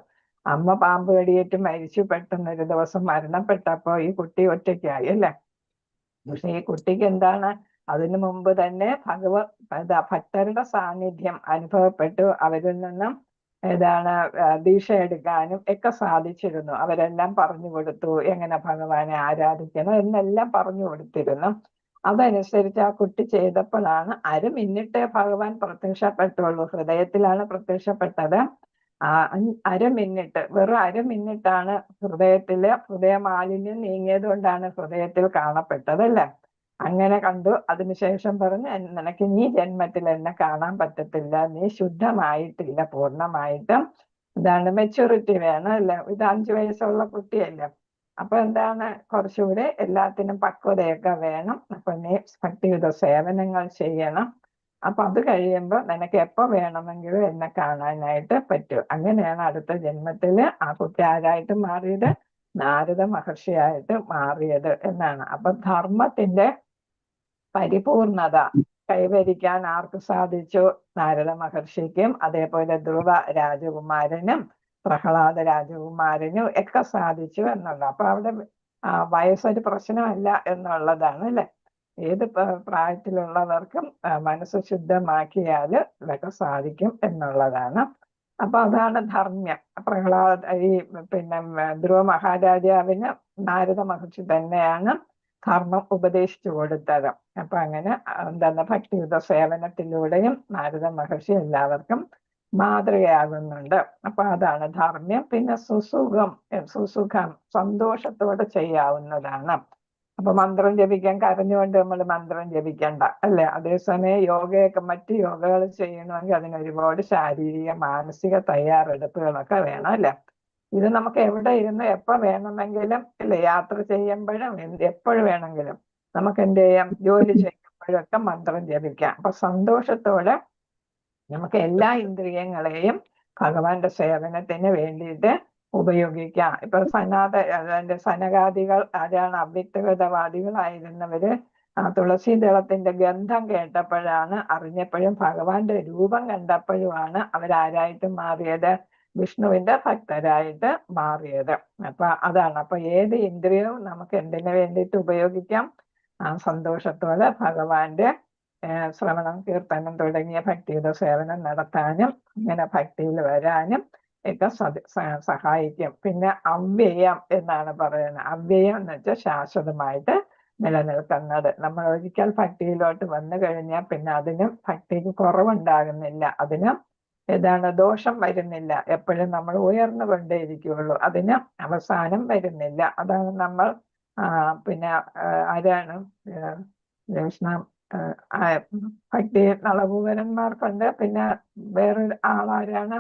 അമ്മ പാമ്പ് കടിയേറ്റ് മരിച്ചു. പെട്ടെന്നൊരു ദിവസം മരണപ്പെട്ടപ്പോ ഈ കുട്ടി ഒറ്റയ്ക്കായി അല്ലെ. പക്ഷെ ഈ കുട്ടിക്ക് എന്താണ്? അതിനു മുമ്പ് തന്നെ ഭക്തരുടെ സാന്നിധ്യം അനുഭവപ്പെട്ടു. അവരിൽ നിന്നും ദീക്ഷ എടുക്കാനും ഒക്കെ സാധിച്ചിരുന്നു. അവരെല്ലാം പറഞ്ഞു കൊടുത്തു എങ്ങനെ ഭഗവാനെ ആരാധിക്കണം എന്നെല്ലാം പറഞ്ഞു കൊടുത്തിരുന്നു. അതനുസരിച്ച് ആ കുട്ടി ചെയ്തപ്പോഴാണ് അരമിനിട്ടേ ഭഗവാൻ പ്രത്യക്ഷപ്പെട്ടുള്ളൂ. ഹൃദയത്തിലാണ് പ്രത്യക്ഷപ്പെട്ടത്. വെറും അരമിനിട്ടാണ് ഹൃദയ മാലിന്യം നീങ്ങിയത് കൊണ്ടാണ് ഹൃദയത്തിൽ കാണപ്പെട്ടത് അല്ലേ. അങ്ങനെ കണ്ടു. അതിനുശേഷം പറഞ്ഞു നിനക്ക് ഈ ജന്മത്തിൽ എന്നെ കാണാൻ പറ്റത്തില്ല, നീ ശുദ്ധമായിട്ടില്ല പൂർണ്ണമായിട്ടും. മെച്യൂരിറ്റി വേണം അല്ലെ. ഇത് 5 വയസ്സുള്ള കുട്ടിയല്ലേ. അപ്പൊ കുറച്ചുകൂടെ എല്ലാത്തിനും പക്വതയൊക്കെ വേണം. അപ്പൊ നീ ഭക്തിയുത സേവനങ്ങൾ ചെയ്യണം. അപ്പൊ അത് കഴിയുമ്പോൾ നിനക്ക് എപ്പോ വേണമെങ്കിലും എന്നെ കാണാനായിട്ട് പറ്റും. അങ്ങനെയാണ് അടുത്ത ജന്മത്തില് ആ കുട്ടി ആരായിട്ട് മാറിയത്? നാരദ മഹർഷിയായിട്ട് മാറിയത് എന്നാണ്. അപ്പൊ ധർമ്മത്തിന്റെ പരിപൂർണത കൈവരിക്കാൻ ആർക്ക് സാധിച്ചു? നാരദ മഹർഷിക്കും അതേപോലെ ധ്രുവ രാജകുമാരനും പ്രഹ്ലാദ രാജകുമാരനും ഒക്കെ സാധിച്ചു എന്നുള്ള. അപ്പൊ അവിടെ വയസ്സൊരു പ്രശ്നമല്ല എന്നുള്ളതാണ് അല്ലെ. ഏത് പ്രായത്തിലുള്ളവർക്കും മനസ്സ് ശുദ്ധമാക്കിയാൽ ഇതൊക്കെ സാധിക്കും എന്നുള്ളതാണ്. അപ്പൊ അതാണ് ധർമ്മ്യം. ധ്രുവ മഹാരാജാവിന് നാരദ മഹർഷി തന്നെയാണ് ധർമ്മം ഉപദേശിച്ചു കൊടുത്തത്. അപ്പൊ അങ്ങനെ ഭക്തിയുത സേവനത്തിലൂടെയും നാരദ മഹർഷി എല്ലാവർക്കും മാതൃകയാകുന്നുണ്ട്. അപ്പൊ അതാണ് ധർമ്മ്യം. പിന്നെ സുസുഖം സന്തോഷത്തോടെ ചെയ്യാവുന്നതാണ്. അപ്പൊ മന്ത്രം ജപിക്കാൻ കരഞ്ഞുകൊണ്ട് നമ്മൾ മന്ത്രം ജപിക്കണ്ട അല്ലെ. അതേസമയം മറ്റു യോഗകൾ ചെയ്യണമെങ്കിൽ അതിന് ഒരുപാട് ശാരീരിക മാനസിക തയ്യാറെടുപ്പുകളൊക്കെ വേണം അല്ലെ. ഇത് നമുക്ക് എവിടെ ഇരുന്ന് എപ്പോ വേണമെങ്കിലും ഇല്ലേ, യാത്ര ചെയ്യുമ്പോഴും എപ്പോഴും വേണമെങ്കിലും നമുക്ക് എന്ത് ചെയ്യാം, ജോലി ചെയ്യുമ്പോഴൊക്കെ മന്ത്രം ജപിക്കാം. അപ്പൊ സന്തോഷത്തോടെ നമുക്ക് എല്ലാ ഇന്ദ്രിയങ്ങളെയും ഭഗവാന്റെ സേവനത്തിന് വേണ്ടിയിട്ട് ഉപയോഗിക്കാം. ഇപ്പൊ അതിന്റെ സനകാദികൾ ആരാണ്? അവ്യക്തഗതവാദികളായിരുന്നവര് തുളസി ദളത്തിന്റെ ഗന്ധം കേട്ടപ്പോഴാണ് അറിഞ്ഞപ്പോഴും ഭഗവാന്റെ രൂപം കണ്ടപ്പോഴുമാണ് അവരാരായിട്ട് മാറിയത്? വിഷ്ണുവിന്റെ ഭക്തരായിട്ട് മാറിയത്. അപ്പൊ അതാണ്. അപ്പൊ ഏത് ഇന്ദ്രിയവും നമുക്ക് എന്തിനു വേണ്ടിയിട്ട് ഉപയോഗിക്കാം? സന്തോഷത്തോടെ ഭഗവാന്റെ ശ്രവണം, കീർത്തനം തുടങ്ങിയ ഭക്തിയുടെ സേവനം നടത്താനും ഇങ്ങനെ ഭക്തിയിൽ വരാനും ഒക്കെ സഹായിക്കും. പിന്നെ അവ്യയം എന്നാണ് പറയുന്നത്. അവ്യയം എന്ന് വെച്ചാൽ ശാശ്വതമായിട്ട് നിലനിൽക്കുന്നത്. നമ്മൾ ഒരിക്കൽ ഭക്തിയിലോട്ട് വന്നു കഴിഞ്ഞാൽ പിന്നെ അതിനും ഭക്തിക്ക് കുറവുണ്ടാകുന്നില്ല, അതിനും ഏതാണ് ദോഷം വരുന്നില്ല. എപ്പോഴും നമ്മൾ ഉയർന്നു കൊണ്ടേയിരിക്കുകയുള്ളൂ, അതിന് അവസാനം വരുന്നില്ല. അതാണ് നമ്മൾ പിന്നെ ആരാണ് കൃഷ്ണ ഭക്തി നളഭൂവരന്മാർക്കുണ്ട്. പിന്നെ വേറൊരു ആളാരാണ്?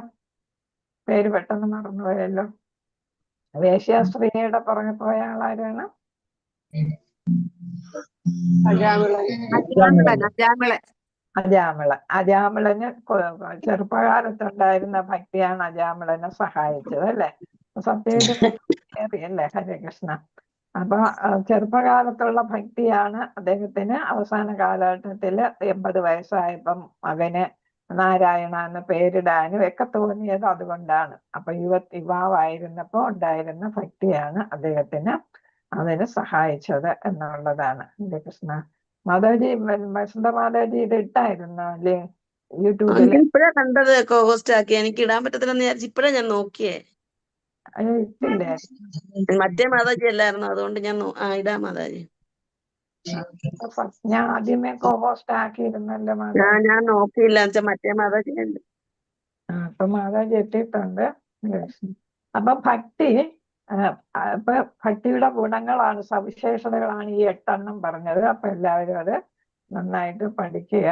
പേര് പെട്ടെന്ന് മറന്നുപോയല്ലോ. വേശ്യാസ്ത്രീയുടെ പുറകെ പോയ ആളാരാണ്? അജാമിളന് ചെറുപ്പകാലത്തുണ്ടായിരുന്ന ഭക്തിയാണ് അജാമിളനെ സഹായിച്ചത് അല്ലെ? സത്യവതി അല്ലേ? ഹരേ കൃഷ്ണ. അപ്പൊ ചെറുപ്പകാലത്തുള്ള ഭക്തിയാണ് അദ്ദേഹത്തിന് അവസാന കാലഘട്ടത്തില് 80 വയസ്സായപ്പം മകന് നാരായണ എന്ന് പേരിടാനും ഒക്കെ തോന്നിയത് അതുകൊണ്ടാണ്. അപ്പൊ യുവാവായിരുന്നപ്പോ ഉണ്ടായിരുന്ന ഭക്തിയാണ് അദ്ദേഹത്തിന് അതിന് സഹായിച്ചത് എന്നുള്ളതാണ്. ഹരേ കൃഷ്ണ. മാതാജി, വസന്ത മാതാജി ഇത് ഇട്ടായിരുന്നു അല്ലേ യൂട്യൂബിൽ? ഇപ്പഴാ കണ്ടത് കോസ്റ്റ് ആക്കി. എനിക്ക് ഇടാൻ പറ്റത്തില്ലെന്ന് വിചാരിച്ചു ഇപ്പഴാ ഞാൻ നോക്കിയേ. ഇട്ടില്ലേ? മറ്റേ മാതാജി അല്ലായിരുന്നു, അതുകൊണ്ട് ഞാൻ ഇടാം മാതാജി. ഞാൻ ആദ്യമേ കോഹോസ്റ്റ് ആക്കിയിരുന്നല്ലോ മാതാജി. ഞാൻ നോക്കിയില്ല വെച്ചാ മറ്റേ മാതാജി ഉണ്ട്. അപ്പൊ മാതാജി എത്തിയിട്ടുണ്ട്. അപ്പൊ ഭക്തി ഇപ്പൊ ഭക്തിയുടെ ഗുണങ്ങളാണ്, സവിശേഷതകളാണ് ഈ 8 എണ്ണം പറഞ്ഞത്. അപ്പൊ എല്ലാവരും അത് നന്നായിട്ട് പഠിക്കുക.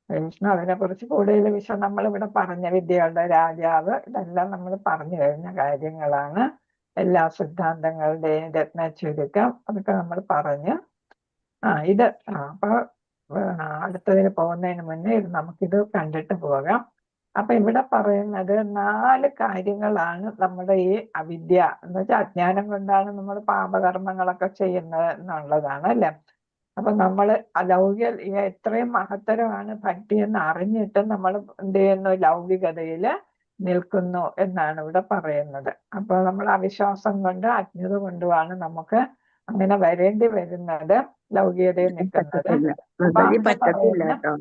കൃഷ്ണ അതിനെ കുറിച്ച് കൂടുതൽ വിഷയം നമ്മളിവിടെ പറഞ്ഞ വിദ്യകളുടെ രാജാവ്, ഇതെല്ലാം നമ്മൾ പറഞ്ഞു കഴിഞ്ഞ കാര്യങ്ങളാണ്. എല്ലാ സിദ്ധാന്തങ്ങളുടെയും രത്നച്ചുരുക്കം അതൊക്കെ നമ്മൾ പറഞ്ഞു. ഇത് അപ്പൊ അടുത്തതിന് പോകുന്നതിന് മുന്നേ ഇത് നമുക്കിത് കണ്ടിട്ട് പോകാം. അപ്പൊ ഇവിടെ പറയുന്നത് 4 കാര്യങ്ങളാണ് നമ്മുടെ ഈ അവിദ്യ എന്ന് വെച്ചാൽ അജ്ഞാനം കൊണ്ടാണ് നമ്മൾ പാപകർമ്മങ്ങളൊക്കെ ചെയ്യുന്നത് എന്നുള്ളതാണ് അല്ലെ? അപ്പൊ നമ്മൾ ലൗകിക എത്രയും മഹത്തരമാണ് ഭക്തി എന്ന് അറിഞ്ഞിട്ട് നമ്മൾ എന്ത് ചെയ്യുന്നു? ലൗകികതയില് നിൽക്കുന്നു എന്നാണ് ഇവിടെ പറയുന്നത്. അപ്പൊ നമ്മൾ അവിശ്വാസം കൊണ്ട് അജ്ഞത കൊണ്ടുമാണ് നമുക്ക് അങ്ങനെ വരേണ്ടി വരുന്നത്, ലൗകികതയിൽ നിൽക്കുന്നത്. പറ്റത്തില്ല കേട്ടോ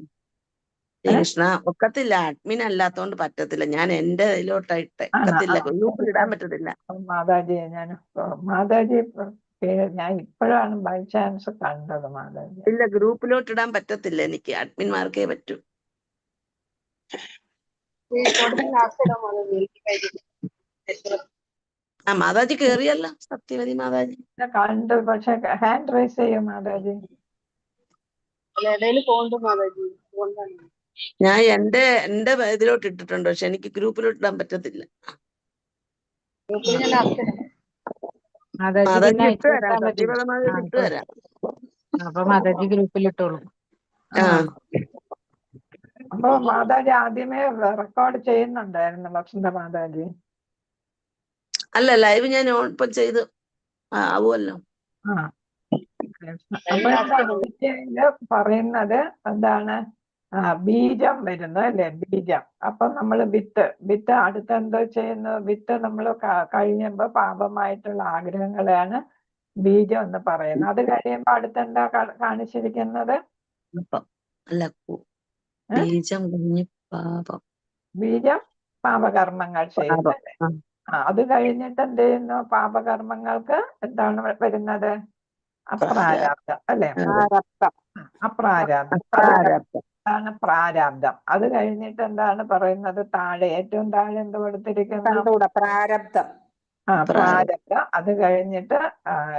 കൃഷ്ണ, ഒക്കത്തില്ല. അഡ്മിൻ അല്ലാത്തോണ്ട് പറ്റത്തില്ല. ഞാൻ എന്റെ ഇതിലോട്ടായിട്ട് ഗ്രൂപ്പിൽ ഇടാൻ പറ്റത്തില്ല. മാതാജി ഞാൻ ഇപ്പോഴാണ് ബൈ ചാൻസ് കണ്ടത് മാതാജി. ഇല്ല, ഗ്രൂപ്പിലോട്ട് ഇടാൻ പറ്റത്തില്ല എനിക്ക്. അഡ്മിൻമാർക്കേ പറ്റൂ. മാതാജി കേറിയല്ല, സത്യവതി മാതാജി കണ്ടു. പക്ഷെ ഹാൻഡ് റൈസ് ചെയ്യും മാതാജി. ഞാൻ എന്റെ ഇതിലോട്ട് ഇട്ടിട്ടുണ്ട്, പക്ഷെ എനിക്ക് ഗ്രൂപ്പിലോട്ട് ഇടാൻ പറ്റത്തില്ല. മാതാജി ഇട്ട് തരാം, സത്യവതി ഇട്ട് തരാം. അപ്പൊ മാതാജി ഗ്രൂപ്പിലിട്ടോളൂ. അപ്പൊ മാതാജി ആദ്യമേ റെക്കോർഡ് ചെയ്യുന്നുണ്ടായിരുന്നു വസന്ത മാതാജി? അല്ല, ലൈവ് ഞാൻ ഇപ്പൊ ചെയ്ത് ആവുമല്ലോ. പറയുന്നത് എന്താണ്? ബീജം വരുന്നു അല്ലെ? ബീജം. അപ്പൊ നമ്മൾ വിത്ത് അടുത്ത് എന്തോ ചെയ്യുന്നു? വിത്ത് നമ്മൾ കഴിയുമ്പോ പാപമായിട്ടുള്ള ആഗ്രഹങ്ങളെയാണ് ബീജം എന്ന് പറയുന്നത്. അത് കഴിയുമ്പോ അടുത്തെന്താ കാണിച്ചിരിക്കുന്നത്? ബീജം പാപകർമ്മങ്ങൾ ചെയ്യുന്നത്. അത് കഴിഞ്ഞിട്ട് എന്ത് ചെയ്യുന്നു? പാപകർമ്മങ്ങൾക്ക് എന്താണ് വരുന്നത്? അപ്രാരാബ്ദം അല്ലെ? അപ്രാരാബ്ദം ആണ് പ്രാരാബ്ദം. അത് കഴിഞ്ഞിട്ട് എന്താണ് പറയുന്നത്? താഴെ ഏറ്റവും താഴെ എന്ത് കൊടുത്തിരിക്കുന്നു? പ്രാരബ്ധം. പ്രാരബ്ധം. അത് കഴിഞ്ഞിട്ട്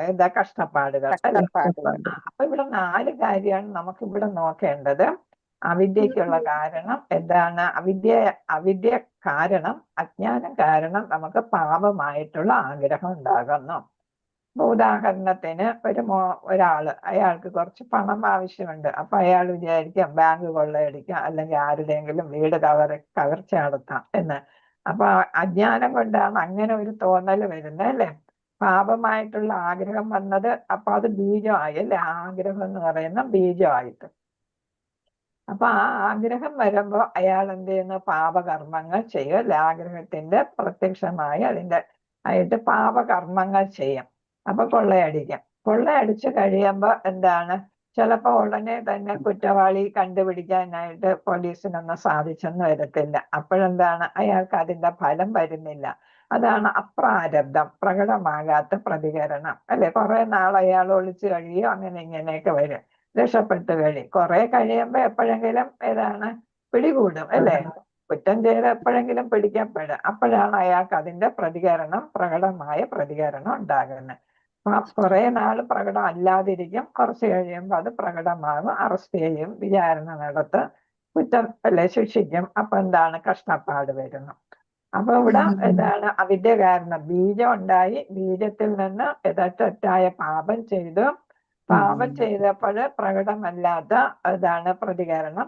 എന്താ? കഷ്ടപ്പാടുകൾ. അപ്പൊ ഇവിടെ 4 കാര്യമാണ് നമുക്ക് ഇവിടെ നോക്കേണ്ടത്. അവിദ്യക്കുള്ള കാരണം എന്താണ്? അവിദ്യ കാരണം, അജ്ഞാനം കാരണം നമുക്ക് പാപമായിട്ടുള്ള ആഗ്രഹം ഉണ്ടാകുന്നു. ഇപ്പൊ ഉദാഹരണത്തിന് ഒരാള് അയാൾക്ക് കുറച്ച് പണം ആവശ്യമുണ്ട്. അപ്പൊ അയാൾ വിചാരിക്കാം ബാങ്ക് കൊള്ളയടിക്കാം, അല്ലെങ്കിൽ ആരുടെയെങ്കിലും വീട് കവർച്ച നടത്താം എന്ന്. അപ്പൊ അജ്ഞാനം കൊണ്ടാണ് അങ്ങനെ ഒരു തോന്നൽ വരുന്നത്, അല്ലേ? പാപമായിട്ടുള്ള ആഗ്രഹം വന്നത്. അപ്പൊ അത് ബീജമായി, അല്ലെ? ആഗ്രഹം എന്ന് പറയുന്ന ബീജമായിട്ട്. അപ്പൊ ആ ആഗ്രഹം വരുമ്പോ അയാൾ എന്ത് ചെയ്യുന്നു? പാപകർമ്മങ്ങൾ ചെയ്യും, അല്ലെ? ആഗ്രഹത്തിന്റെ പ്രത്യക്ഷമായി അതിന്റെ ആയിട്ട് പാപകർമ്മങ്ങൾ ചെയ്യും. അപ്പൊ കൊള്ളയടിച്ച് കഴിയുമ്പോ എന്താണ്? ചിലപ്പോ ഉടനെ തന്നെ കുറ്റവാളി കണ്ടുപിടിക്കാനായിട്ട് പോലീസിനൊന്നും സാധിച്ചെന്ന് വരത്തില്ല. അപ്പോഴെന്താണ്? അയാൾക്ക് അതിന്റെ ഫലം വരുന്നില്ല. അതാണ് അപ്രാരബ്ധം, പ്രകടമാകാത്ത പ്രതികരണം, അല്ലെ? കുറെ നാൾ അയാൾ ഒളിച്ചു കഴിയോ, അങ്ങനെ ഇങ്ങനെയൊക്കെ വരും. രക്ഷപ്പെട്ട് കുറെ കഴിയുമ്പോ എപ്പോഴെങ്കിലും ഏതാണ് പിടികൂടും, അല്ലെ? കുറ്റം ചെയ്ത് എപ്പോഴെങ്കിലും പിടിക്കപ്പെടും. അപ്പോഴാണ് അയാൾക്ക് അതിന്റെ പ്രകടമായ പ്രതികരണം ഉണ്ടാകുന്നത്. കുറെ നാൾ പ്രകടം അല്ലാതിരിക്കും, കുറച്ച് കഴിയുമ്പോൾ അത് പ്രകടമാകും, അറസ്റ്റ് ചെയ്യും, വിചാരണ നടത്തും, കുറ്റം അല്ലെ ശിക്ഷിക്കും. അപ്പൊ എന്താണ്? കഷ്ടപ്പാട് വരുന്നു. അപ്പൊ ഇവിടെ എന്താണ്? അവിദ്യ കാരണം ബീജം ഉണ്ടായി, ബീജത്തിൽ നിന്ന് തെറ്റായ പാപം ചെയ്തു. പാപം ചെയ്തപ്പോൾ പ്രകടമല്ലാത്ത ഇതാണ് പ്രതികരണം,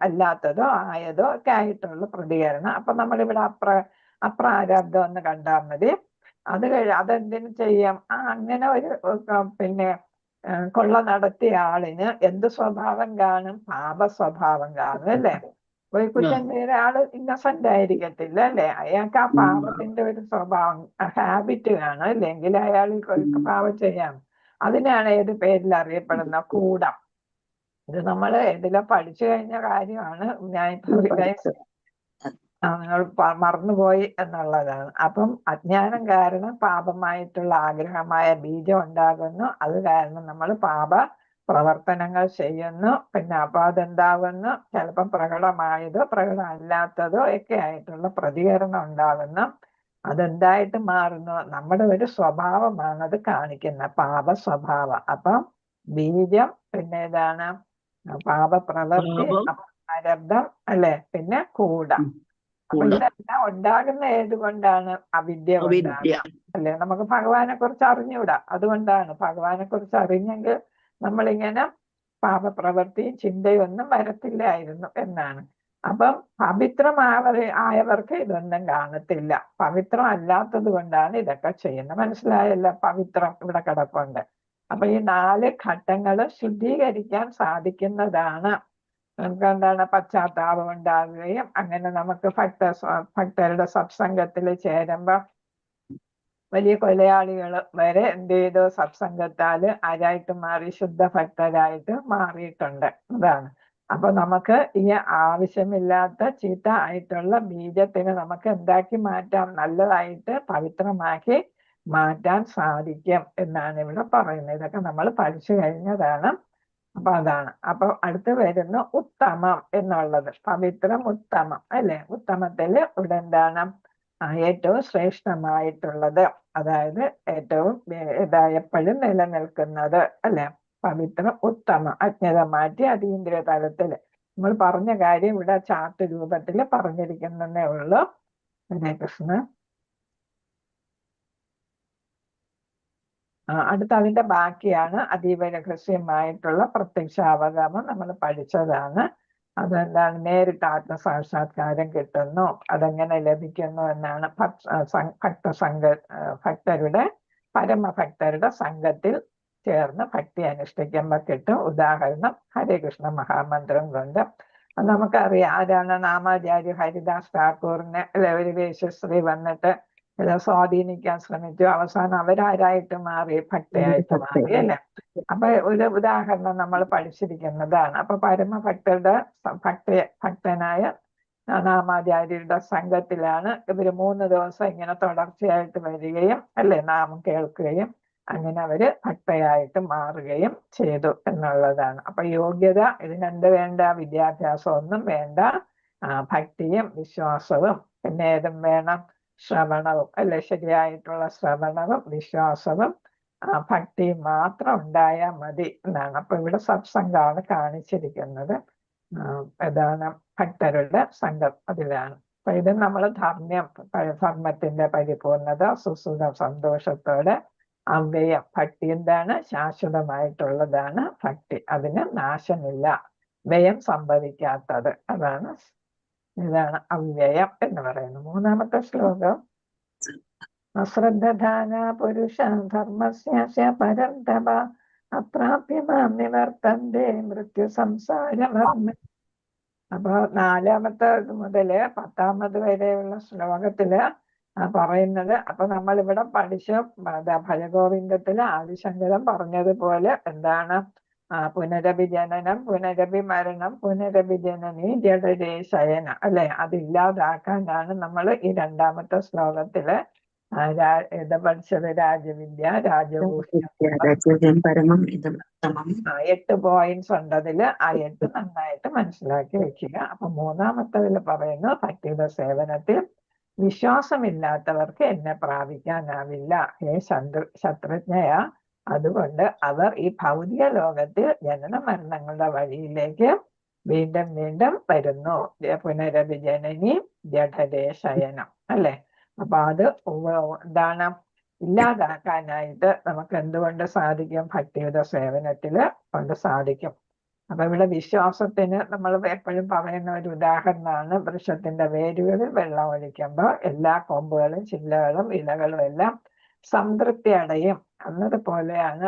അല്ലാത്തതോ ആയതോ ഒക്കെ ആയിട്ടുള്ള പ്രതികരണം. അപ്പൊ നമ്മളിവിടെ അപ്രാരബ്ധം എന്ന് കണ്ടാൽ മതി. അതെന്തിനു ചെയ്യാം? അങ്ങനെ ഒരു പിന്നെ കൊള്ള നടത്തിയ ആളിന് എന്ത് സ്വഭാവം കാണും? പാപ സ്വഭാവം കാണും, അല്ലേ? ഒരു കുറ്റം ചെയ്ത ആള് ഇന്നസെന്റ് ആയിരിക്കത്തില്ല, അല്ലെ? അയാൾക്ക് ആ പാപത്തിന്റെ ഒരു സ്വഭാവം, ഹാബിറ്റ് കാണും, അല്ലെങ്കിൽ അയാൾ പാപം ചെയ്യാം. അതിനാണ് ഏത് പേരിൽ അറിയപ്പെടുന്ന? കൂടം. ഇത് നമ്മൾ ഇതിലെ പഠിച്ചു കഴിഞ്ഞ കാര്യമാണ്. ഞാൻ നിങ്ങൾ മറന്നുപോയി എന്നുള്ളതാണ്. അപ്പം അജ്ഞാനം കാരണം പാപമായിട്ടുള്ള ആഗ്രഹമായ ബീജം ഉണ്ടാകുന്നു. അത് കാരണം നമ്മൾ പാപ പ്രവർത്തനങ്ങൾ ചെയ്യുന്നു. പിന്നെ അപ്പൊ അതെന്താകുന്നു? ചിലപ്പം പ്രകടമായതോ പ്രകടമല്ലാത്തതോ ഒക്കെ ആയിട്ടുള്ള പ്രതികരണം ഉണ്ടാകുന്നു. അതെന്തായിട്ട് മാറുന്നു? നമ്മുടെ ഒരു സ്വഭാവമാണ് അത് കാണിക്കുന്ന പാപ സ്വഭാവം. അപ്പം ബീജം, പിന്നെ ഏതാണ്? പാപപ്രവൃത്തി, അപ്രാരബ്ധം, അല്ലെ? പിന്നെ കൂടം. അപ്പൊ ഇതെല്ലാം ഉണ്ടാകുന്ന ഏതുകൊണ്ടാണ്? അവിദ്യ കൊണ്ടാണ്, അല്ലെ? നമുക്ക് ഭഗവാനെ കുറിച്ച് അറിഞ്ഞൂടാ, അതുകൊണ്ടാണ്. ഭഗവാനെ കുറിച്ച് അറിഞ്ഞെങ്കിൽ നമ്മളിങ്ങനെ പാപപ്രവൃത്തിയും ചിന്തയും ഒന്നും വരത്തില്ലായിരുന്നു എന്നാണ്. അപ്പം ആയവർക്ക് ഇതൊന്നും കാണത്തില്ല. പവിത്രം അല്ലാത്തത് കൊണ്ടാണ് ഇതൊക്കെ ചെയ്യുന്നത്. മനസ്സിലായല്ലോ? പവിത്രം ഇവിടെ കിടപ്പുണ്ട്. അപ്പൊ ഈ 4 ഘട്ടങ്ങൾ ശുദ്ധീകരിക്കാൻ സാധിക്കുന്നതാണ്. നമുക്ക് എന്താണ്? പശ്ചാത്താപം ഉണ്ടാകുകയും അങ്ങനെ നമുക്ക് ഭക്തരുടെ സത്സംഗത്തിൽ ചേരുമ്പോ വലിയ കൊലയാളികൾ വരെ എന്ത് ചെയ്തു? സത്സംഗത്താല് ആരായിട്ട് മാറി? ശുദ്ധ ഭക്തരായിട്ട് മാറിയിട്ടുണ്ട്. അതാണ്. അപ്പൊ നമുക്ക് ഈ ആവശ്യമില്ലാത്ത ചീത്ത ആയിട്ടുള്ള ബീജത്തിന് നമുക്ക് എന്താക്കി മാറ്റാം? നല്ലതായിട്ട് പവിത്രമാക്കി മാറ്റാൻ സാധിക്കും എന്നാണ് ഇവിടെ പറയുന്നത്. ഇതൊക്കെ നമ്മൾ പഠിച്ചു കഴിഞ്ഞതാണ്. അപ്പൊ അതാണ്. അപ്പൊ അടുത്ത് വരുന്ന ഉത്തമം എന്നുള്ളത്. പവിത്രം, ഉത്തമം, അല്ലെ? ഉത്തമത്തില് ഇവിടെ എന്താണ്? ഏറ്റവും ശ്രേഷ്ഠമായിട്ടുള്ളത്, അതായത് ഏറ്റവും എപ്പോഴും നിലനിൽക്കുന്നത്, അല്ലെ? പവിത്രം, ഉത്തമം. അജ്ഞത മാറ്റി അതീന്ദ്രിയ തലത്തില് നമ്മൾ പറഞ്ഞ കാര്യം ഇവിടെ ചാർട്ട് രൂപത്തിൽ പറഞ്ഞിരിക്കുന്നതേ ഉള്ളൂ. ഹരേ കൃഷ്ണ. അടുത്ത അതിന്റെ ബാക്കിയാണ് അതീവ രഹസ്യമായിട്ടുള്ള പ്രത്യക്ഷാവഗമം. നമ്മൾ പഠിച്ചതാണ്. അതെന്താണ്? നേരിട്ട് ആത്മസാക്ഷാത്കാരം കിട്ടുന്നു. അതെങ്ങനെ ലഭിക്കുന്നു എന്നാണ് ഭക്തരുടെ പരമഭക്തരുടെ സംഘത്തിൽ ചേർന്ന് ഭക്തി അനുഷ്ഠിക്കുമ്പോൾ കിട്ടും. ഉദാഹരണം ഹരേ കൃഷ്ണ മഹാമന്ത്രം കൊണ്ട്. നമുക്കറിയാം ആരാണ്? നാമാചാര്യ ഹരിദാസ് ഠാക്കൂറിനെ അല്ലെ ഒരു വേശ്യശ്രീ വന്നിട്ട് സ്വാധീനിക്കാൻ ശ്രമിച്ചു. അവസാനം അവരാരായിട്ട് മാറി? ഭക്തയായിട്ട് മാറി, അല്ലെ? അപ്പൊ ഒരു ഉദാഹരണം നമ്മൾ പഠിച്ചിരിക്കുന്നതാണ്. അപ്പൊ പരമഭക്തരുടെ ഭക്തനായ നാമാചാര്യരുടെ സംഘത്തിലാണ് ഇവര് 3 ദിവസം ഇങ്ങനെ തുടർച്ചയായിട്ട് വരികയും, അല്ലെ, നാമം കേൾക്കുകയും അങ്ങനെ അവര് ഭക്തയായിട്ട് മാറുകയും ചെയ്തു എന്നുള്ളതാണ്. അപ്പൊ യോഗ്യത ഇതിനെന്ത് വേണ്ട? വിദ്യാഭ്യാസം ഒന്നും വേണ്ട. ഭക്തിയും വിശ്വാസവും പിന്നെ ഏതും വേണം? ശ്രവണവും, അല്ലെ? ശരിയായിട്ടുള്ള ശ്രവണവും വിശ്വാസവും ഭക്തിയും മാത്രം ഉണ്ടായാൽ മതി എന്നാണ്. അപ്പൊ ഇവിടെ സത്സംഗമാണ് കാണിച്ചിരിക്കുന്നത്. ഏതാണ് ഭക്തരുടെ സംഘം അതിലാണ്. അപ്പൊ ഇത് നമ്മൾ ധർമ്മത്തിന്റെ പരിപൂർണത, സുസുഖം, സന്തോഷത്തോടെ അവ്യയം. ഭക്തി എന്താണ്? ശാശ്വതമായിട്ടുള്ളതാണ് ഭക്തി. അതിന് നാശമില്ല, വ്യയം സംഭവിക്കാത്തത്. ഇതാണ് അവ്യയം എന്ന് പറയുന്നത്. മൂന്നാമത്തെ ശ്ലോകം, അശ്രദ്ധാന പുരുഷ ധർമ്മസ്യ പരന്തപ അപ്രാപ്യമാം നിവർത്തന്തേ മൃത്യു സംസാരമർമ്മ. അപ്പൊ 4-ാമത്തെ മുതല് 10-ാമത് വരെയുള്ള ശ്ലോകത്തില് പറയുന്നത്, അപ്പൊ നമ്മൾ ഇവിടെ പഠിച്ച ഭജഗോവിന്ദത്തില് ആദിശങ്കരൻ പറഞ്ഞതുപോലെ എന്താണ്? പുനരഭി ജനനം, പുനരഭി മരണം, പുനരഭി ജനനി, ജഡരേ ശയന, അല്ലെ? അതില്ലാതാക്കാനാണ് നമ്മൾ ഈ 2-ാമത്തെ ശ്ലോകത്തില് ഇത് പഠിച്ചത്. രാജവിദ്യ, രാജഭൂഷണം, പരമം ഇതം ഉത്തമം. 8 പോയിന്റ്സ് ഉണ്ട് അതില്. ആ 8 നന്നായിട്ട് മനസ്സിലാക്കി വെക്കുക. അപ്പൊ 3-ാമത്തതിൽ പറയുന്നു, ഭക്തിയുടെ സേവനത്തിൽ വിശ്വാസമില്ലാത്തവർക്ക് എന്നെ പ്രാപിക്കാനാവില്ല. ഹേ ശത്രുജ്ഞയ, അതുകൊണ്ട് അവർ ഈ ഭൗതിക ലോകത്തിൽ ജനന മരണങ്ങളുടെ വഴിയിലേക്ക് വീണ്ടും വീണ്ടും വരുന്നു. പുനരഭി ജനനി, ജഠരേ ശയനം, അല്ലെ? അപ്പൊ അത് എന്താണ്? ഇല്ലാതാക്കാനായിട്ട് നമുക്ക് എന്തുകൊണ്ട് സാധിക്കും? ഭക്തിയുടെ സേവനത്തില് കൊണ്ട് സാധിക്കും. അപ്പൊ ഇവിടെ വിശ്വാസത്തിന് നമ്മൾ എപ്പോഴും പറയുന്ന ഒരു ഉദാഹരണമാണ്, വൃക്ഷത്തിന്റെ വേരുകളിൽ വെള്ളം ഒഴിക്കുമ്പോൾ എല്ലാ കൊമ്പുകളും ചില്ലകളും ഇലകളും എല്ലാം സംതൃപ്തി അടയും. എന്നതുപോലെയാണ്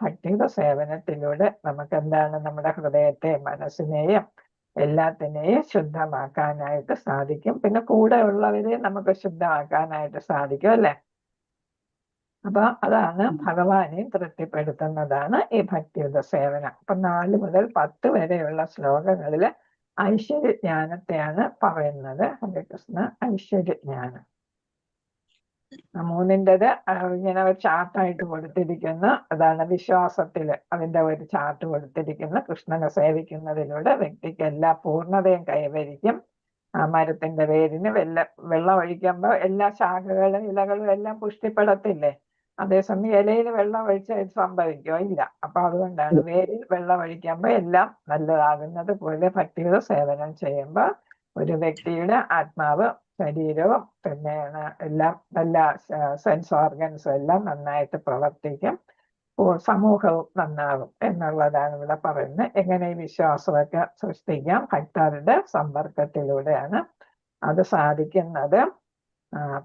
ഭക്തിയുടെ സേവനത്തിലൂടെ നമുക്ക് എന്താണ്? നമ്മുടെ ഹൃദയത്തെയും മനസ്സിനെയും എല്ലാത്തിനെയും ശുദ്ധമാക്കാനായിട്ട് സാധിക്കും. പിന്നെ കൂടെ ഉള്ളവരെ നമുക്ക് ശുദ്ധമാക്കാനായിട്ട് സാധിക്കും, അല്ലെ? അപ്പൊ അതാണ് ഭഗവാനെയും തൃപ്തിപ്പെടുത്തുന്നതാണ് ഈ ഭക്തിയുടെ സേവനം. അപ്പൊ 4 മുതൽ 10 വരെയുള്ള ശ്ലോകങ്ങളില് ഐശ്വര്യജ്ഞാനത്തെയാണ് പറയുന്നത്. ഹരേ കൃഷ്ണ. ഐശ്വര്യജ്ഞാനം 3-ൻ്റെത് ഇങ്ങനെ ഒരു ചാർട്ടായിട്ട് കൊടുത്തിരിക്കുന്നു. അതാണ് വിശ്വാസത്തില് അതിന്റെ ഒരു ചാർട്ട് കൊടുത്തിരിക്കുന്നു. കൃഷ്ണനെ സേവിക്കുന്നതിലൂടെ വ്യക്തിക്ക് എല്ലാ പൂർണ്ണതയും കൈവരിക്കും. മരത്തിന്റെ വേരിന് വെള്ളം ഒഴിക്കുമ്പോൾ എല്ലാ ശാഖകളും ഇലകളും എല്ലാം പുഷ്ടിപ്പെടത്തില്ലേ? അതേസമയം ഇലയിൽ വെള്ളം ഒഴിച്ചാൽ ഇത് സംഭവിക്കോ? ഇല്ല. അപ്പൊ അതുകൊണ്ടാണ് വേരിൽ വെള്ളം ഒഴിക്കുമ്പോൾ എല്ലാം നല്ലതാകുന്നത് പോലെ ഭക്തിയുടെ സേവനം ചെയ്യുമ്പോൾ ഒരു വ്യക്തിയുടെ ആത്മാവ്, ശരീരവും പിന്നെ എല്ലാം നല്ല സെൻസ് ഓർഗൻസും എല്ലാം നന്നായിട്ട് പ്രവർത്തിക്കും. സമൂഹവും നന്നാകും എന്നുള്ളതാണ് ഇവിടെ പറയുന്നത്. എങ്ങനെ ഈ വിശ്വാസമൊക്കെ സൃഷ്ടിക്കാം? ഭക്തരുടെ സമ്പർക്കത്തിലൂടെയാണ് അത് സാധിക്കുന്നത്.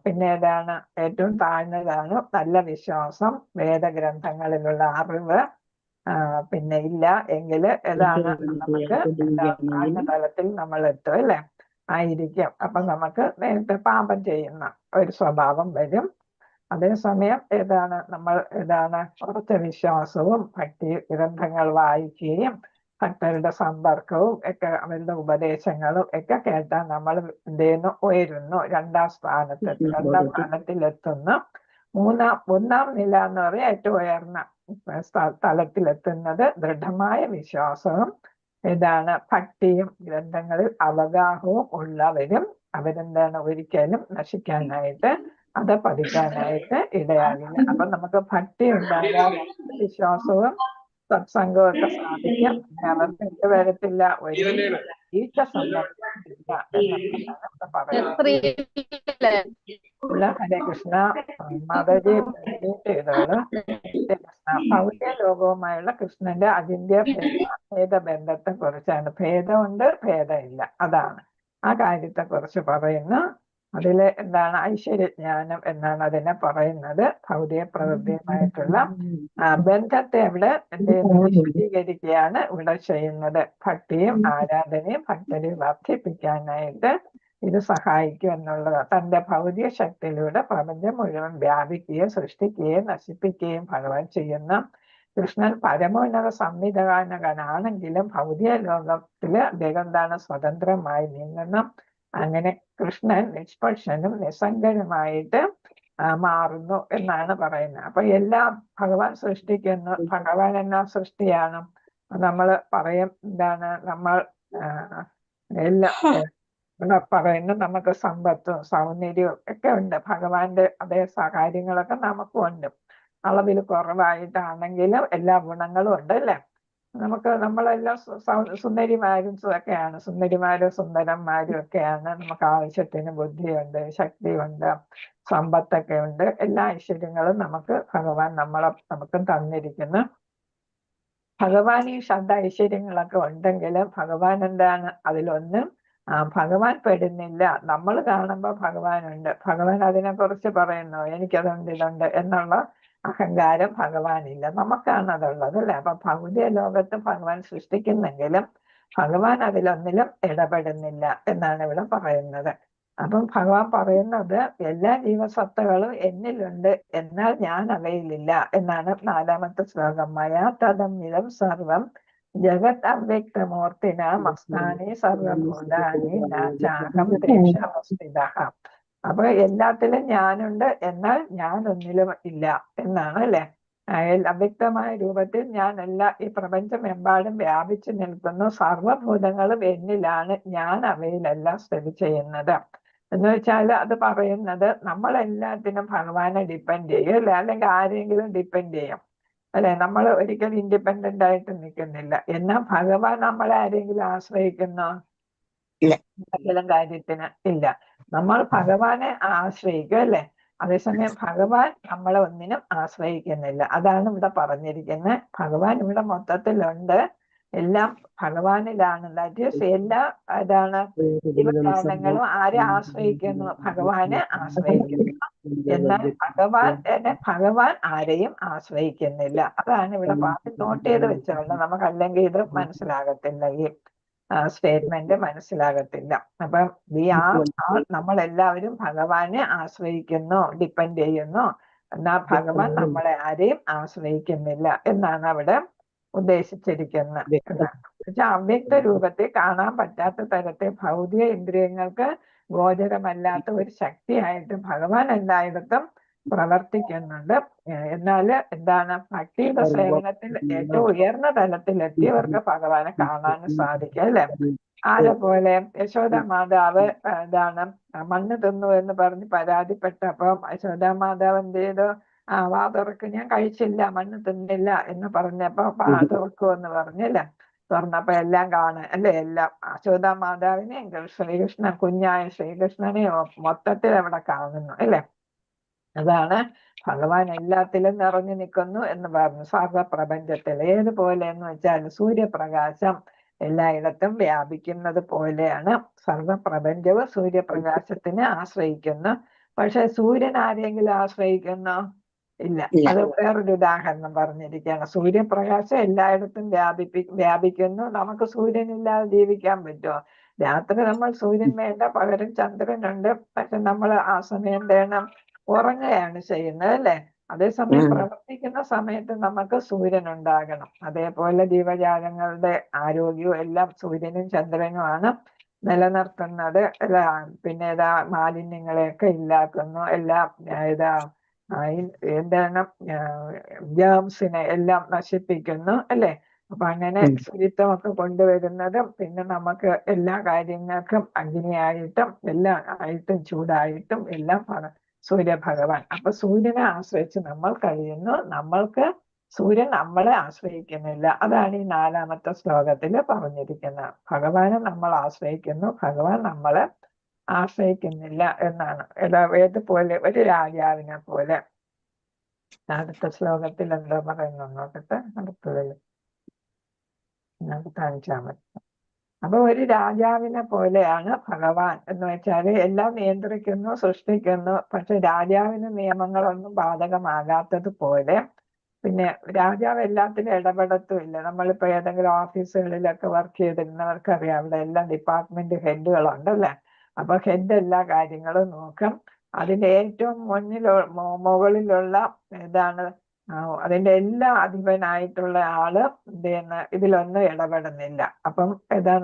പിന്നെ ഏതാണ്? ഏറ്റവും താഴ്ന്നതാണ് നല്ല വിശ്വാസം, വേദഗ്രന്ഥങ്ങളിലുള്ള അറിവ് പിന്നെ ഇല്ല എങ്കിൽ ഏതാണ്? നമുക്ക് താഴ്ന്ന തലത്തിൽ നമ്മൾ എത്തും, അല്ലെ? ആയിരിക്കും. അപ്പൊ നമുക്ക് നേരത്തെ പാപം ചെയ്യുന്ന ഒരു സ്വഭാവം വരും. അതേസമയം നമ്മൾ കുറച്ച് വിശ്വാസവും ഭക്തി ഗ്രന്ഥങ്ങൾ വായിക്കുകയും ഭക്തരുടെ സമ്പർക്കവും ഒക്കെ അവരുടെ ഉപദേശങ്ങളും ഒക്കെ കേട്ടാൽ നമ്മൾ എന്ത് ചെയ്യുന്നു? ഉയരുന്നു, 2-ാം സ്ഥാനത്തിലെത്തുന്നു. 1-ാം നില എന്ന് പറയാൻ ഏറ്റവും ഉയർന്ന തലത്തിലെത്തുന്നത് ദൃഢമായ വിശ്വാസവും ഭക്തിയും ഗ്രന്ഥങ്ങളിൽ അവഗാഹവും ഉള്ളവരും ഒരിക്കലും നശിക്കാനായിട്ട് അത് പതിക്കാനായിട്ട് ഇടയാകില്ല. അപ്പൊ നമുക്ക് ഭക്തി ഉണ്ടാകാൻ വിശ്വാസവും സത്സംഗവും ഒക്കെ സാധിക്കും. അവർക്ക് എന്ത് വരത്തില്ല? ഒരു ഈച്ച സംഭവിക്കില്ല എന്നുള്ളതാണ് പറയുന്നത്. ഹരേ കൃഷ്ണ. മാതാജി ചെയ്തോള്. ഭൗതിക ലോകവുമായുള്ള കൃഷ്ണന്റെ അചിന്ത്യ ഭേദബന്ധത്തെ കുറിച്ചാണ്. ഭേദമുണ്ട്, ഭേദമില്ല, അതാണ് ആ കാര്യത്തെ കുറിച്ച് പറയുന്നു. അതില് ഐശ്വര്യജ്ഞാനം എന്നാണ് അതിനെ പറയുന്നത്. ഭൗതിക പ്രകൃതിയുമായിട്ടുള്ള ബന്ധത്തെ ഇവിടെ വിശദീകരിക്കുകയാണ് ഇവിടെ ചെയ്യുന്നത്. ഭക്തിയും ആരാധനയും ഭക്തരെയും വർദ്ധിപ്പിക്കാനായിട്ട് ഇത് സഹായിക്കും എന്നുള്ളത്. തന്റെ ഭൗതിക ശക്തിയിലൂടെ പ്രപഞ്ചം മുഴുവൻ വ്യാപിക്കുകയും സൃഷ്ടിക്കുകയും നശിപ്പിക്കുകയും ഭഗവാൻ ചെയ്യുന്ന കൃഷ്ണൻ പരമോന്നത സംവിധാനകനാണെങ്കിലും ഭൗതിക ലോകത്തില് അദ്ദേഹം സ്വതന്ത്രമായി നീങ്ങുന്നു. അങ്ങനെ കൃഷ്ണൻ നിഷ്പക്ഷനും നിസ്സംഗനുമായിട്ട് മാറുന്നു എന്നാണ് പറയുന്നത്. അപ്പൊ എല്ലാം ഭഗവാൻ സൃഷ്ടിക്കുന്നു. ഭഗവാൻ എന്നാ സൃഷ്ടിയാണ്? നമ്മൾ പറയും നമ്മൾ എല്ലാം പറയുന്നു. നമുക്ക് സമ്പത്തും സൗന്ദര്യവും ഒക്കെ ഉണ്ട്. ഭഗവാന്റെ അതേ കാര്യങ്ങളൊക്കെ നമുക്കും ഉണ്ട്. അളവിൽ കുറവായിട്ടാണെങ്കിലും എല്ലാ ഗുണങ്ങളും ഉണ്ട്, അല്ലേ? നമ്മളെല്ലാം സുന്ദരിമാരും ഒക്കെയാണ്, സുന്ദരിമാരും സുന്ദരന്മാരും ഒക്കെയാണ്. നമുക്ക് ആവശ്യത്തിന് ബുദ്ധിയുണ്ട്, ശക്തിയുണ്ട്, സമ്പത്തൊക്കെ ഉണ്ട്. എല്ലാ ഐശ്വര്യങ്ങളും ഭഗവാൻ നമുക്കും തന്നിരിക്കുന്നു. ഭഗവാൻ ഈ ഐശ്വര്യങ്ങളൊക്കെ ഉണ്ടെങ്കിലും ഭഗവാൻ എന്താണ് അതിലൊന്നും ഭഗവാൻ പെടുന്നില്ല. നമ്മൾ കാണുമ്പോൾ ഭഗവാനുണ്ട്, ഭഗവാൻ അതിനെക്കുറിച്ച് പറയുന്നു എനിക്കതുണ്ട് ഇതുണ്ട് എന്നുള്ള അഹങ്കാരം ഭഗവാനില്ല. നമുക്കാണ് അതുള്ളത് അല്ലെ. അപ്പൊ ഭൗതിക ലോകത്ത് ഭഗവാൻ സൃഷ്ടിക്കുന്നെങ്കിലും ഭഗവാൻ അതിലൊന്നിലും ഇടപെടുന്നില്ല എന്നാണ് ഇവിടെ പറയുന്നത്. അപ്പം ഭഗവാൻ പറയുന്നത് എല്ലാ ജീവസത്തകളും എന്നിലുണ്ട്, എന്നാൽ ഞാൻ അവയിലില്ല എന്നാണ് 4-ാമത്തെ ശ്ലോകം. മയാ തദമിതം സർവം ജഗത് അവ്യക്തമൂർത്തിന മസ്താനി സർവഭൂതാനി നാചാഹം തേഷാവസ്ഥിതഃ. അപ്പൊ എല്ലാത്തിലും ഞാനുണ്ട്, എന്നാൽ ഞാൻ ഒന്നിലും ഇല്ല എന്നാണ് അല്ലെ. അവ്യക്തമായ രൂപത്തിൽ ഞാൻ ഈ പ്രപഞ്ചമെമ്പാടും വ്യാപിച്ചു നിൽക്കുന്നു. സർവഭൂതങ്ങളും എന്നിലാണ്, ഞാൻ അവയിലെല്ലാം സ്ഥിതി ചെയ്യുന്നത് എന്ന് വെച്ചാൽ അത് പറയുന്നത് നമ്മളെല്ലാത്തിനും ഭഗവാനെ ഡിപ്പെൻഡ് ചെയ്യും അല്ലെ, അല്ലെങ്കിൽ ആരെങ്കിലും ഡിപ്പെൻഡ് ചെയ്യും അല്ലെ. നമ്മൾ ഒരിക്കലും ഇൻഡിപെൻഡന്റ് ആയിട്ട് നിൽക്കുന്നില്ല. എന്നാൽ ഭഗവാൻ നമ്മളെ ആരെങ്കിലും ആശ്രയിക്കുന്നോ? എന്തെങ്കിലും കാര്യത്തിന് ഇല്ല. നമ്മൾ ഭഗവാനെ ആശ്രയിക്കും അല്ലെ. അതേസമയം ഭഗവാൻ നമ്മളെ ഒന്നിനും ആശ്രയിക്കുന്നില്ല. അതാണ് ഇവിടെ പറഞ്ഞിരിക്കുന്നത്. ഭഗവാൻ ഇവിടെ മൊത്തത്തിലുണ്ട്, എല്ലാം ഭഗവാനിലാണ്. എല്ലാ ജീവജാലങ്ങളും ആരെ ആശ്രയിക്കുന്നു? ഭഗവാനെ ആശ്രയിക്കുന്നു. എന്നാൽ ഭഗവാൻ ആരെയും ആശ്രയിക്കുന്നില്ല. അതാണ് ഇവിടെ നോട്ട് ചെയ്ത് വെച്ചോളൂ. നമുക്ക് അല്ലെങ്കിൽ ഇത് മനസ്സിലാകത്തില്ല, ഈ സ്റ്റേറ്റ്മെന്റ് മനസ്സിലാകത്തില്ല. അപ്പം നമ്മളെല്ലാവരും ഭഗവാനെ ആശ്രയിക്കുന്നു, ഡിപ്പെൻഡ് ചെയ്യുന്നു. എന്നാൽ ഭഗവാൻ നമ്മളെ ആരെയും ആശ്രയിക്കുന്നില്ല എന്നാണ് അവിടെ ഉദ്ദേശിച്ചിരിക്കുന്നത്. അവ്യക്ത രൂപത്തിൽ കാണാൻ പറ്റാത്ത തരത്തിൽ ഭൗതിക ഇന്ദ്രിയങ്ങൾക്ക് ഗോചരമല്ലാത്ത ഒരു ശക്തിയായിട്ട് ഭഗവാൻ എല്ലായിടത്തും പ്രവർത്തിക്കുന്നുണ്ട്. എന്നാൽ എന്താണ് ഭക്തിയുടെ സേവനത്തിൽ ഏറ്റവും ഉയർന്ന തലത്തിൽ എത്തിയവർക്ക് ഭഗവാനെ കാണാനും സാധിക്കും അല്ലെ. പോലെ യശോദ മാതാവ് മണ്ണ് തിന്നു എന്ന് പറഞ്ഞ് പരാതിപ്പെട്ടപ്പോ യശോദ മാതാവ് എന്ത് ചെയ്തു? വാ തുറക്ക്, ഞാൻ കഴിച്ചില്ല, മണ്ണ് തിന്നില്ല എന്ന് പറഞ്ഞപ്പോ തുറക്കുമെന്ന് പറഞ്ഞല്ലേ. തുറന്നപ്പോ എല്ലാം കാണാൻ അല്ലെ, എല്ലാം യശോദ മാതാവിനെ ശ്രീകൃഷ്ണൻ, കുഞ്ഞായ ശ്രീകൃഷ്ണനെ മൊത്തത്തിൽ അവിടെ കാണുന്നു അല്ലെ. അതാണ് ഭഗവാൻ എല്ലാത്തിലും നിറഞ്ഞു നിൽക്കുന്നു എന്ന് പറഞ്ഞു. സർവപ്രപഞ്ചത്തിൽ ഏതുപോലെ എന്ന് വെച്ചാൽ സൂര്യപ്രകാശം എല്ലായിടത്തും വ്യാപിക്കുന്നത് പോലെയാണ് സർവപ്രപഞ്ചവും സൂര്യപ്രകാശത്തിനെ ആശ്രയിക്കുന്നു. പക്ഷെ സൂര്യൻ ആരെങ്കിലും ആശ്രയിക്കുന്നോ? ഇല്ല. അത് വേറൊരു ഉദാഹരണം പറഞ്ഞിരിക്കുകയാണ്. സൂര്യപ്രകാശം എല്ലായിടത്തും വ്യാപിക്കുന്നു. നമുക്ക് സൂര്യനില്ലാതെ ജീവിക്കാൻ പറ്റുമോ? രാത്രി നമ്മൾ സൂര്യൻ വേണ്ട, പകരം ചന്ദ്രനുണ്ട്. പക്ഷെ നമ്മൾ ആ സമയം വേണം ഉറങ്ങുകയാണ് ചെയ്യുന്നത് അല്ലെ. അതേസമയം പ്രവർത്തിക്കുന്ന സമയത്ത് നമുക്ക് സൂര്യൻ ഉണ്ടാകണം. അതേപോലെ ജീവജാലങ്ങളുടെ ആരോഗ്യവും എല്ലാം സൂര്യനും ചന്ദ്രനുമാണ് നിലനിർത്തുന്നത്. പിന്നെ മാലിന്യങ്ങളെയൊക്കെ ഇല്ലാക്കുന്നു, എല്ലാം എന്താണ് ജേംസിനെ എല്ലാം നശിപ്പിക്കുന്നു അല്ലെ. അപ്പൊ അങ്ങനെ ശുചിത്വമൊക്കെ കൊണ്ടുവരുന്നതും പിന്നെ നമുക്ക് എല്ലാ കാര്യങ്ങൾക്കും അഗ്നിയായിട്ടും എല്ലാം ആയിട്ടും ചൂടായിട്ടും എല്ലാം സൂര്യഭഗവാൻ. അപ്പൊ സൂര്യനെ ആശ്രയിച്ച് നമ്മൾ കഴിയുന്നു, സൂര്യൻ നമ്മളെ ആശ്രയിക്കുന്നില്ല. അതാണ് ഈ 4-ാമത്തെ ശ്ലോകത്തിൽ പറഞ്ഞിരിക്കുന്നത്. ഭഗവാനെ നമ്മൾ ആശ്രയിക്കുന്നു, ഭഗവാൻ നമ്മളെ ആശ്രയിക്കുന്നില്ല എന്നാണ്. ഏതുപോലെ ഒരു രാജാവിനെ പോലെ. അടുത്ത ശ്ലോകത്തിൽ എന്താ പറയുന്നു നോക്കട്ടെ. അടുത്തതിൽ 5-ാമത്തെ. അപ്പൊ ഒരു രാജാവിനെ പോലെയാണ് ഭഗവാൻ എന്ന് വെച്ചാല് എല്ലാം നിയന്ത്രിക്കുന്നു, സൃഷ്ടിക്കുന്നു. പക്ഷെ രാജാവിന് നിയമങ്ങളൊന്നും ബാധകമാകാത്തത് പോലെ. പിന്നെ രാജാവ് എല്ലാത്തിലും ഇടപെടത്തുമില്ല. നമ്മളിപ്പോ ഏതെങ്കിലും ഓഫീസുകളിലൊക്കെ വർക്ക് ചെയ്തിരുന്നവർക്കറിയാം, അവിടെ എല്ലാം ഡിപ്പാർട്ട്മെന്റ് ഹെഡുകളുണ്ടല്ലേ. അപ്പൊ ഹെഡ് എല്ലാ കാര്യങ്ങളും നോക്കും. അതിന്റെ ഏറ്റവും മുകളിലുള്ള അതിന്റെ എല്ലാ അധിപനായിട്ടുള്ള ആള് ഇതിലൊന്നും ഇടപെടുന്നില്ല. അപ്പം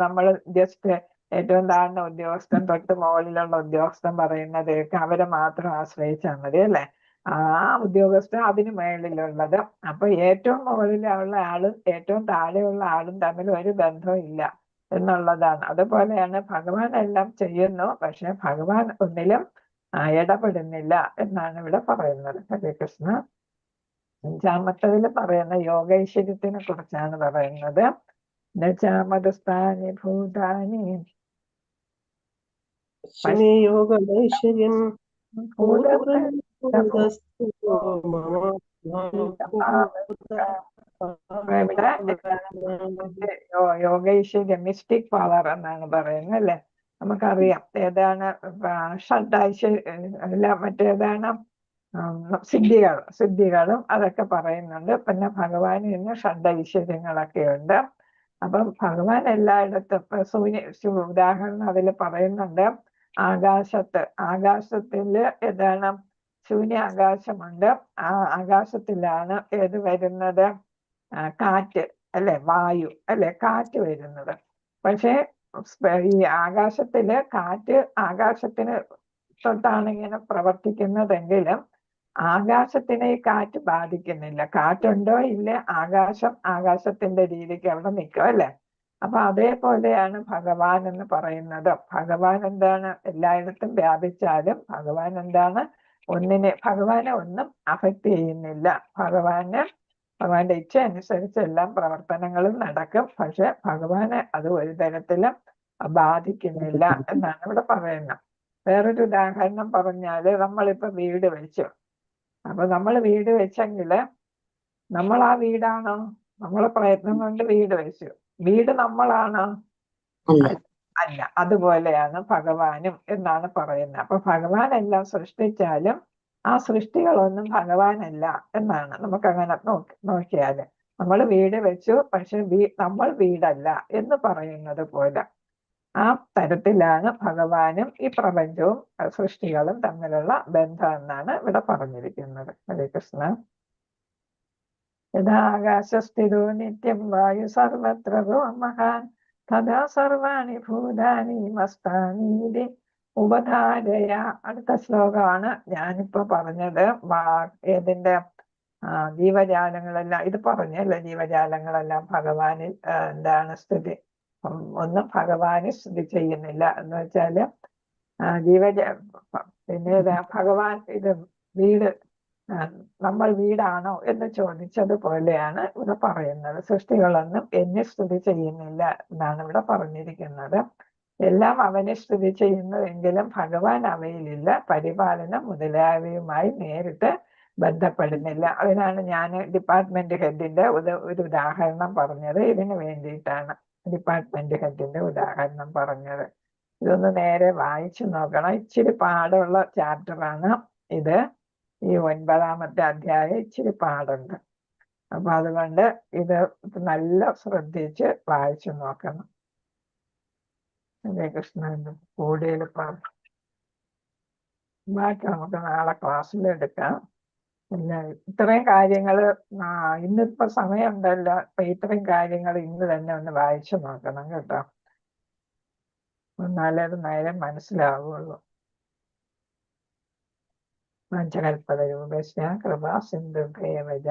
നമ്മൾ ജസ്റ്റ് ഏറ്റവും താഴ്ന്ന ഉദ്യോഗസ്ഥൻ തൊട്ട് മുകളിലുള്ള ഉദ്യോഗസ്ഥൻ പറയുന്നത് അവരെ മാത്രം ആശ്രയിച്ചാൽ മതി അല്ലെ. ആ ഉദ്യോഗസ്ഥൻ അതിന് മേളിലുള്ളത്. അപ്പൊ ഏറ്റവും മുകളിലുള്ള ആളും ഏറ്റവും താഴെയുള്ള ആളും തമ്മിൽ ഒരു ബന്ധവും ഇല്ല എന്നുള്ളതാണ്. അതുപോലെയാണ് ഭഗവാൻ എല്ലാം ചെയ്യുന്നു, പക്ഷെ ഭഗവാൻ ഒന്നിലും ഇടപെടുന്നില്ല എന്നാണ് ഇവിടെ പറയുന്നത്. ഹരേ കൃഷ്ണ. അഞ്ചാമത്തതിൽ പറയുന്ന യോഗൈശ്വര്യത്തിനെ കുറിച്ചാണ് പറയുന്നത്. ദശാമതസ്ഥാനി ഭൂതാനി യോഗൈശ്വര്യം ഭൂതത്തെ ഇവിടെ യോഗൈശ്വര്യം മിസ്റ്റിക് പവർ എന്നാണ് പറയുന്നത് അല്ലെ. നമുക്കറിയാം ഏതാണ് അല്ല മറ്റേതാണ് സിദ്ധികളും അതൊക്കെ പറയുന്നുണ്ട്. പിന്നെ ഭഗവാന് ഇന്ന് ഷഡൈശ്വര്യങ്ങളൊക്കെ ഉണ്ട്. അപ്പം ഭഗവാൻ എല്ലായിടത്തും ഉദാഹരണം അതിൽ പറയുന്നുണ്ട്. ആകാശത്തില് ഏതാണ് ശൂന്യാകാശമുണ്ട്. ആ ആകാശത്തിലാണ് ഏത് വരുന്നത്? കാറ്റ് അല്ലെ, വായു അല്ലെ, കാറ്റ് വരുന്നത്. പക്ഷേ ഈ ആകാശത്തില് കാറ്റ് ആകാശത്തിന് തൊട്ടാണ് ഇങ്ങനെ പ്രവർത്തിക്കുന്നതെങ്കിലും ആകാശത്തിനെ ഈ കാറ്റ് ബാധിക്കുന്നില്ല. കാറ്റുണ്ടോ ഇല്ല, ആകാശത്തിന്റെ രീതിക്ക് അവിടെ നിൽക്കും അല്ലെ. അപ്പൊ അതേപോലെയാണ് ഭഗവാൻ എന്ന് പറയുന്നത്. ഭഗവാൻ എന്താണ്? എല്ലായിടത്തും വ്യാപിച്ചാലും ഭഗവാൻ എന്താണ്? ഭഗവാനെ ഒന്നും അഫക്റ്റ് ചെയ്യുന്നില്ല. ഭഗവാന്റെ ഇച്ഛ അനുസരിച്ച് എല്ലാം പ്രവർത്തനങ്ങളും നടക്കും. പക്ഷെ ഭഗവാനെ അത് ഒരു തരത്തിലും ബാധിക്കുന്നില്ല എന്നാണ് ഇവിടെ പറയുന്നത്. വേറൊരു ഉദാഹരണം പറഞ്ഞാല് നമ്മളിപ്പോ വീട് വെച്ചു. അപ്പൊ നമ്മൾ വീട് വെച്ചെങ്കില് നമ്മൾ ആ വീടാണോ? നമ്മളെ പ്രയത്നം കൊണ്ട് വീട് വെച്ചു. വീട് നമ്മളാണോ? അല്ല. അതുപോലെയാണ് ഭഗവാനും എന്നാണ് പറയുന്നത്. അപ്പൊ ഭഗവാൻ എല്ലാം സൃഷ്ടിച്ചാലും ആ സൃഷ്ടികളൊന്നും ഭഗവാനല്ല എന്നാണ് നമുക്കങ്ങനെ നോക്കിയാല്. നമ്മൾ വീട് വെച്ചു, പക്ഷെ നമ്മൾ വീടല്ല എന്ന് പറയുന്നത് പോലെ ആ തരത്തിലാണ് ഭഗവാനും ഈ പ്രപഞ്ചവും സൃഷ്ടികളും തമ്മിലുള്ള ബന്ധം എന്നാണ് ഇവിടെ പറഞ്ഞിരിക്കുന്നത്. ഹരേ കൃഷ്ണ. യഥാ ആകാശസ്ഥിതോ നിത്യം വായു സർവത്ര മഹാൻ തഥാ സർവാണി ഭൂതാനി മസ്താനീതി ഉപധാരയ. അടുത്ത ശ്ലോകമാണ് ഞാനിപ്പോ പറഞ്ഞത്. ഏതിന്റെ ജീവജാലങ്ങളെല്ലാം ഇത് പറഞ്ഞല്ലേ, ജീവജാലങ്ങളെല്ലാം ഭഗവാനിൽ എന്താണ് സ്ഥിതി, ഒന്നും ഭഗവാന് സ്ഥിതി ചെയ്യുന്നില്ല എന്ന് വെച്ചാല് പിന്നെ ഭഗവാൻ ഇത് വീട് നമ്മൾ വീടാണോ എന്ന് ചോദിച്ചതുപോലെയാണ് ഇവിടെ പറയുന്നത്. സൃഷ്ടികളൊന്നും എന്നെ സ്തുതി ചെയ്യുന്നില്ല എന്നാണ് ഇവിടെ പറഞ്ഞിരിക്കുന്നത്. എല്ലാം അവനെ സ്തുതി ചെയ്യുന്നുവെങ്കിലും ഭഗവാൻ അവയിലില്ല. പരിപാലനം മുതലായവയുമായി നേരിട്ട് ബന്ധപ്പെടുന്നില്ല. അതിനാണ് ഞാൻ ഡിപ്പാർട്ട്മെന്റ് ഹെഡിന്റെ ഒരു ഉദാഹരണം പറഞ്ഞത്. ഇതിന് വേണ്ടിയിട്ടാണ് ഡിപ്പാർട്ട്മെന്റ് ഹെഡിന്റെ ഉദാഹരണം പറഞ്ഞത്. ഇതൊന്ന് നേരെ വായിച്ചു നോക്കണം. ഇച്ചിരി പാടുള്ള ചാപ്റ്ററാണ് ഇത്. ഈ 9ാമത്തെ അധ്യായം ഇച്ചിരി പാടുണ്ട്. അപ്പൊ അതുകൊണ്ട് ഇത് നല്ല ശ്രദ്ധിച്ച് വായിച്ചു നോക്കണം. ഹരേ കൃഷ്ണ. കൂടുതൽ ബാക്കി നമുക്ക് നാളെ ക്ലാസ്സിലെടുക്കാം. പിന്നെ ഇത്രയും കാര്യങ്ങൾ ഇന്നിപ്പോ സമയമുണ്ടല്ലോ, അപ്പൊ ഇത്രയും കാര്യങ്ങൾ ഇന്ന് തന്നെ ഒന്ന് വായിച്ചു നോക്കണം കേട്ടോ. എന്നാലേ അത് നേരെ മനസ്സിലാവുള്ളൂ. പഞ്ചകൽപ്പതരൂപസ്യ കൃപാ സിന്ധുഭേവജ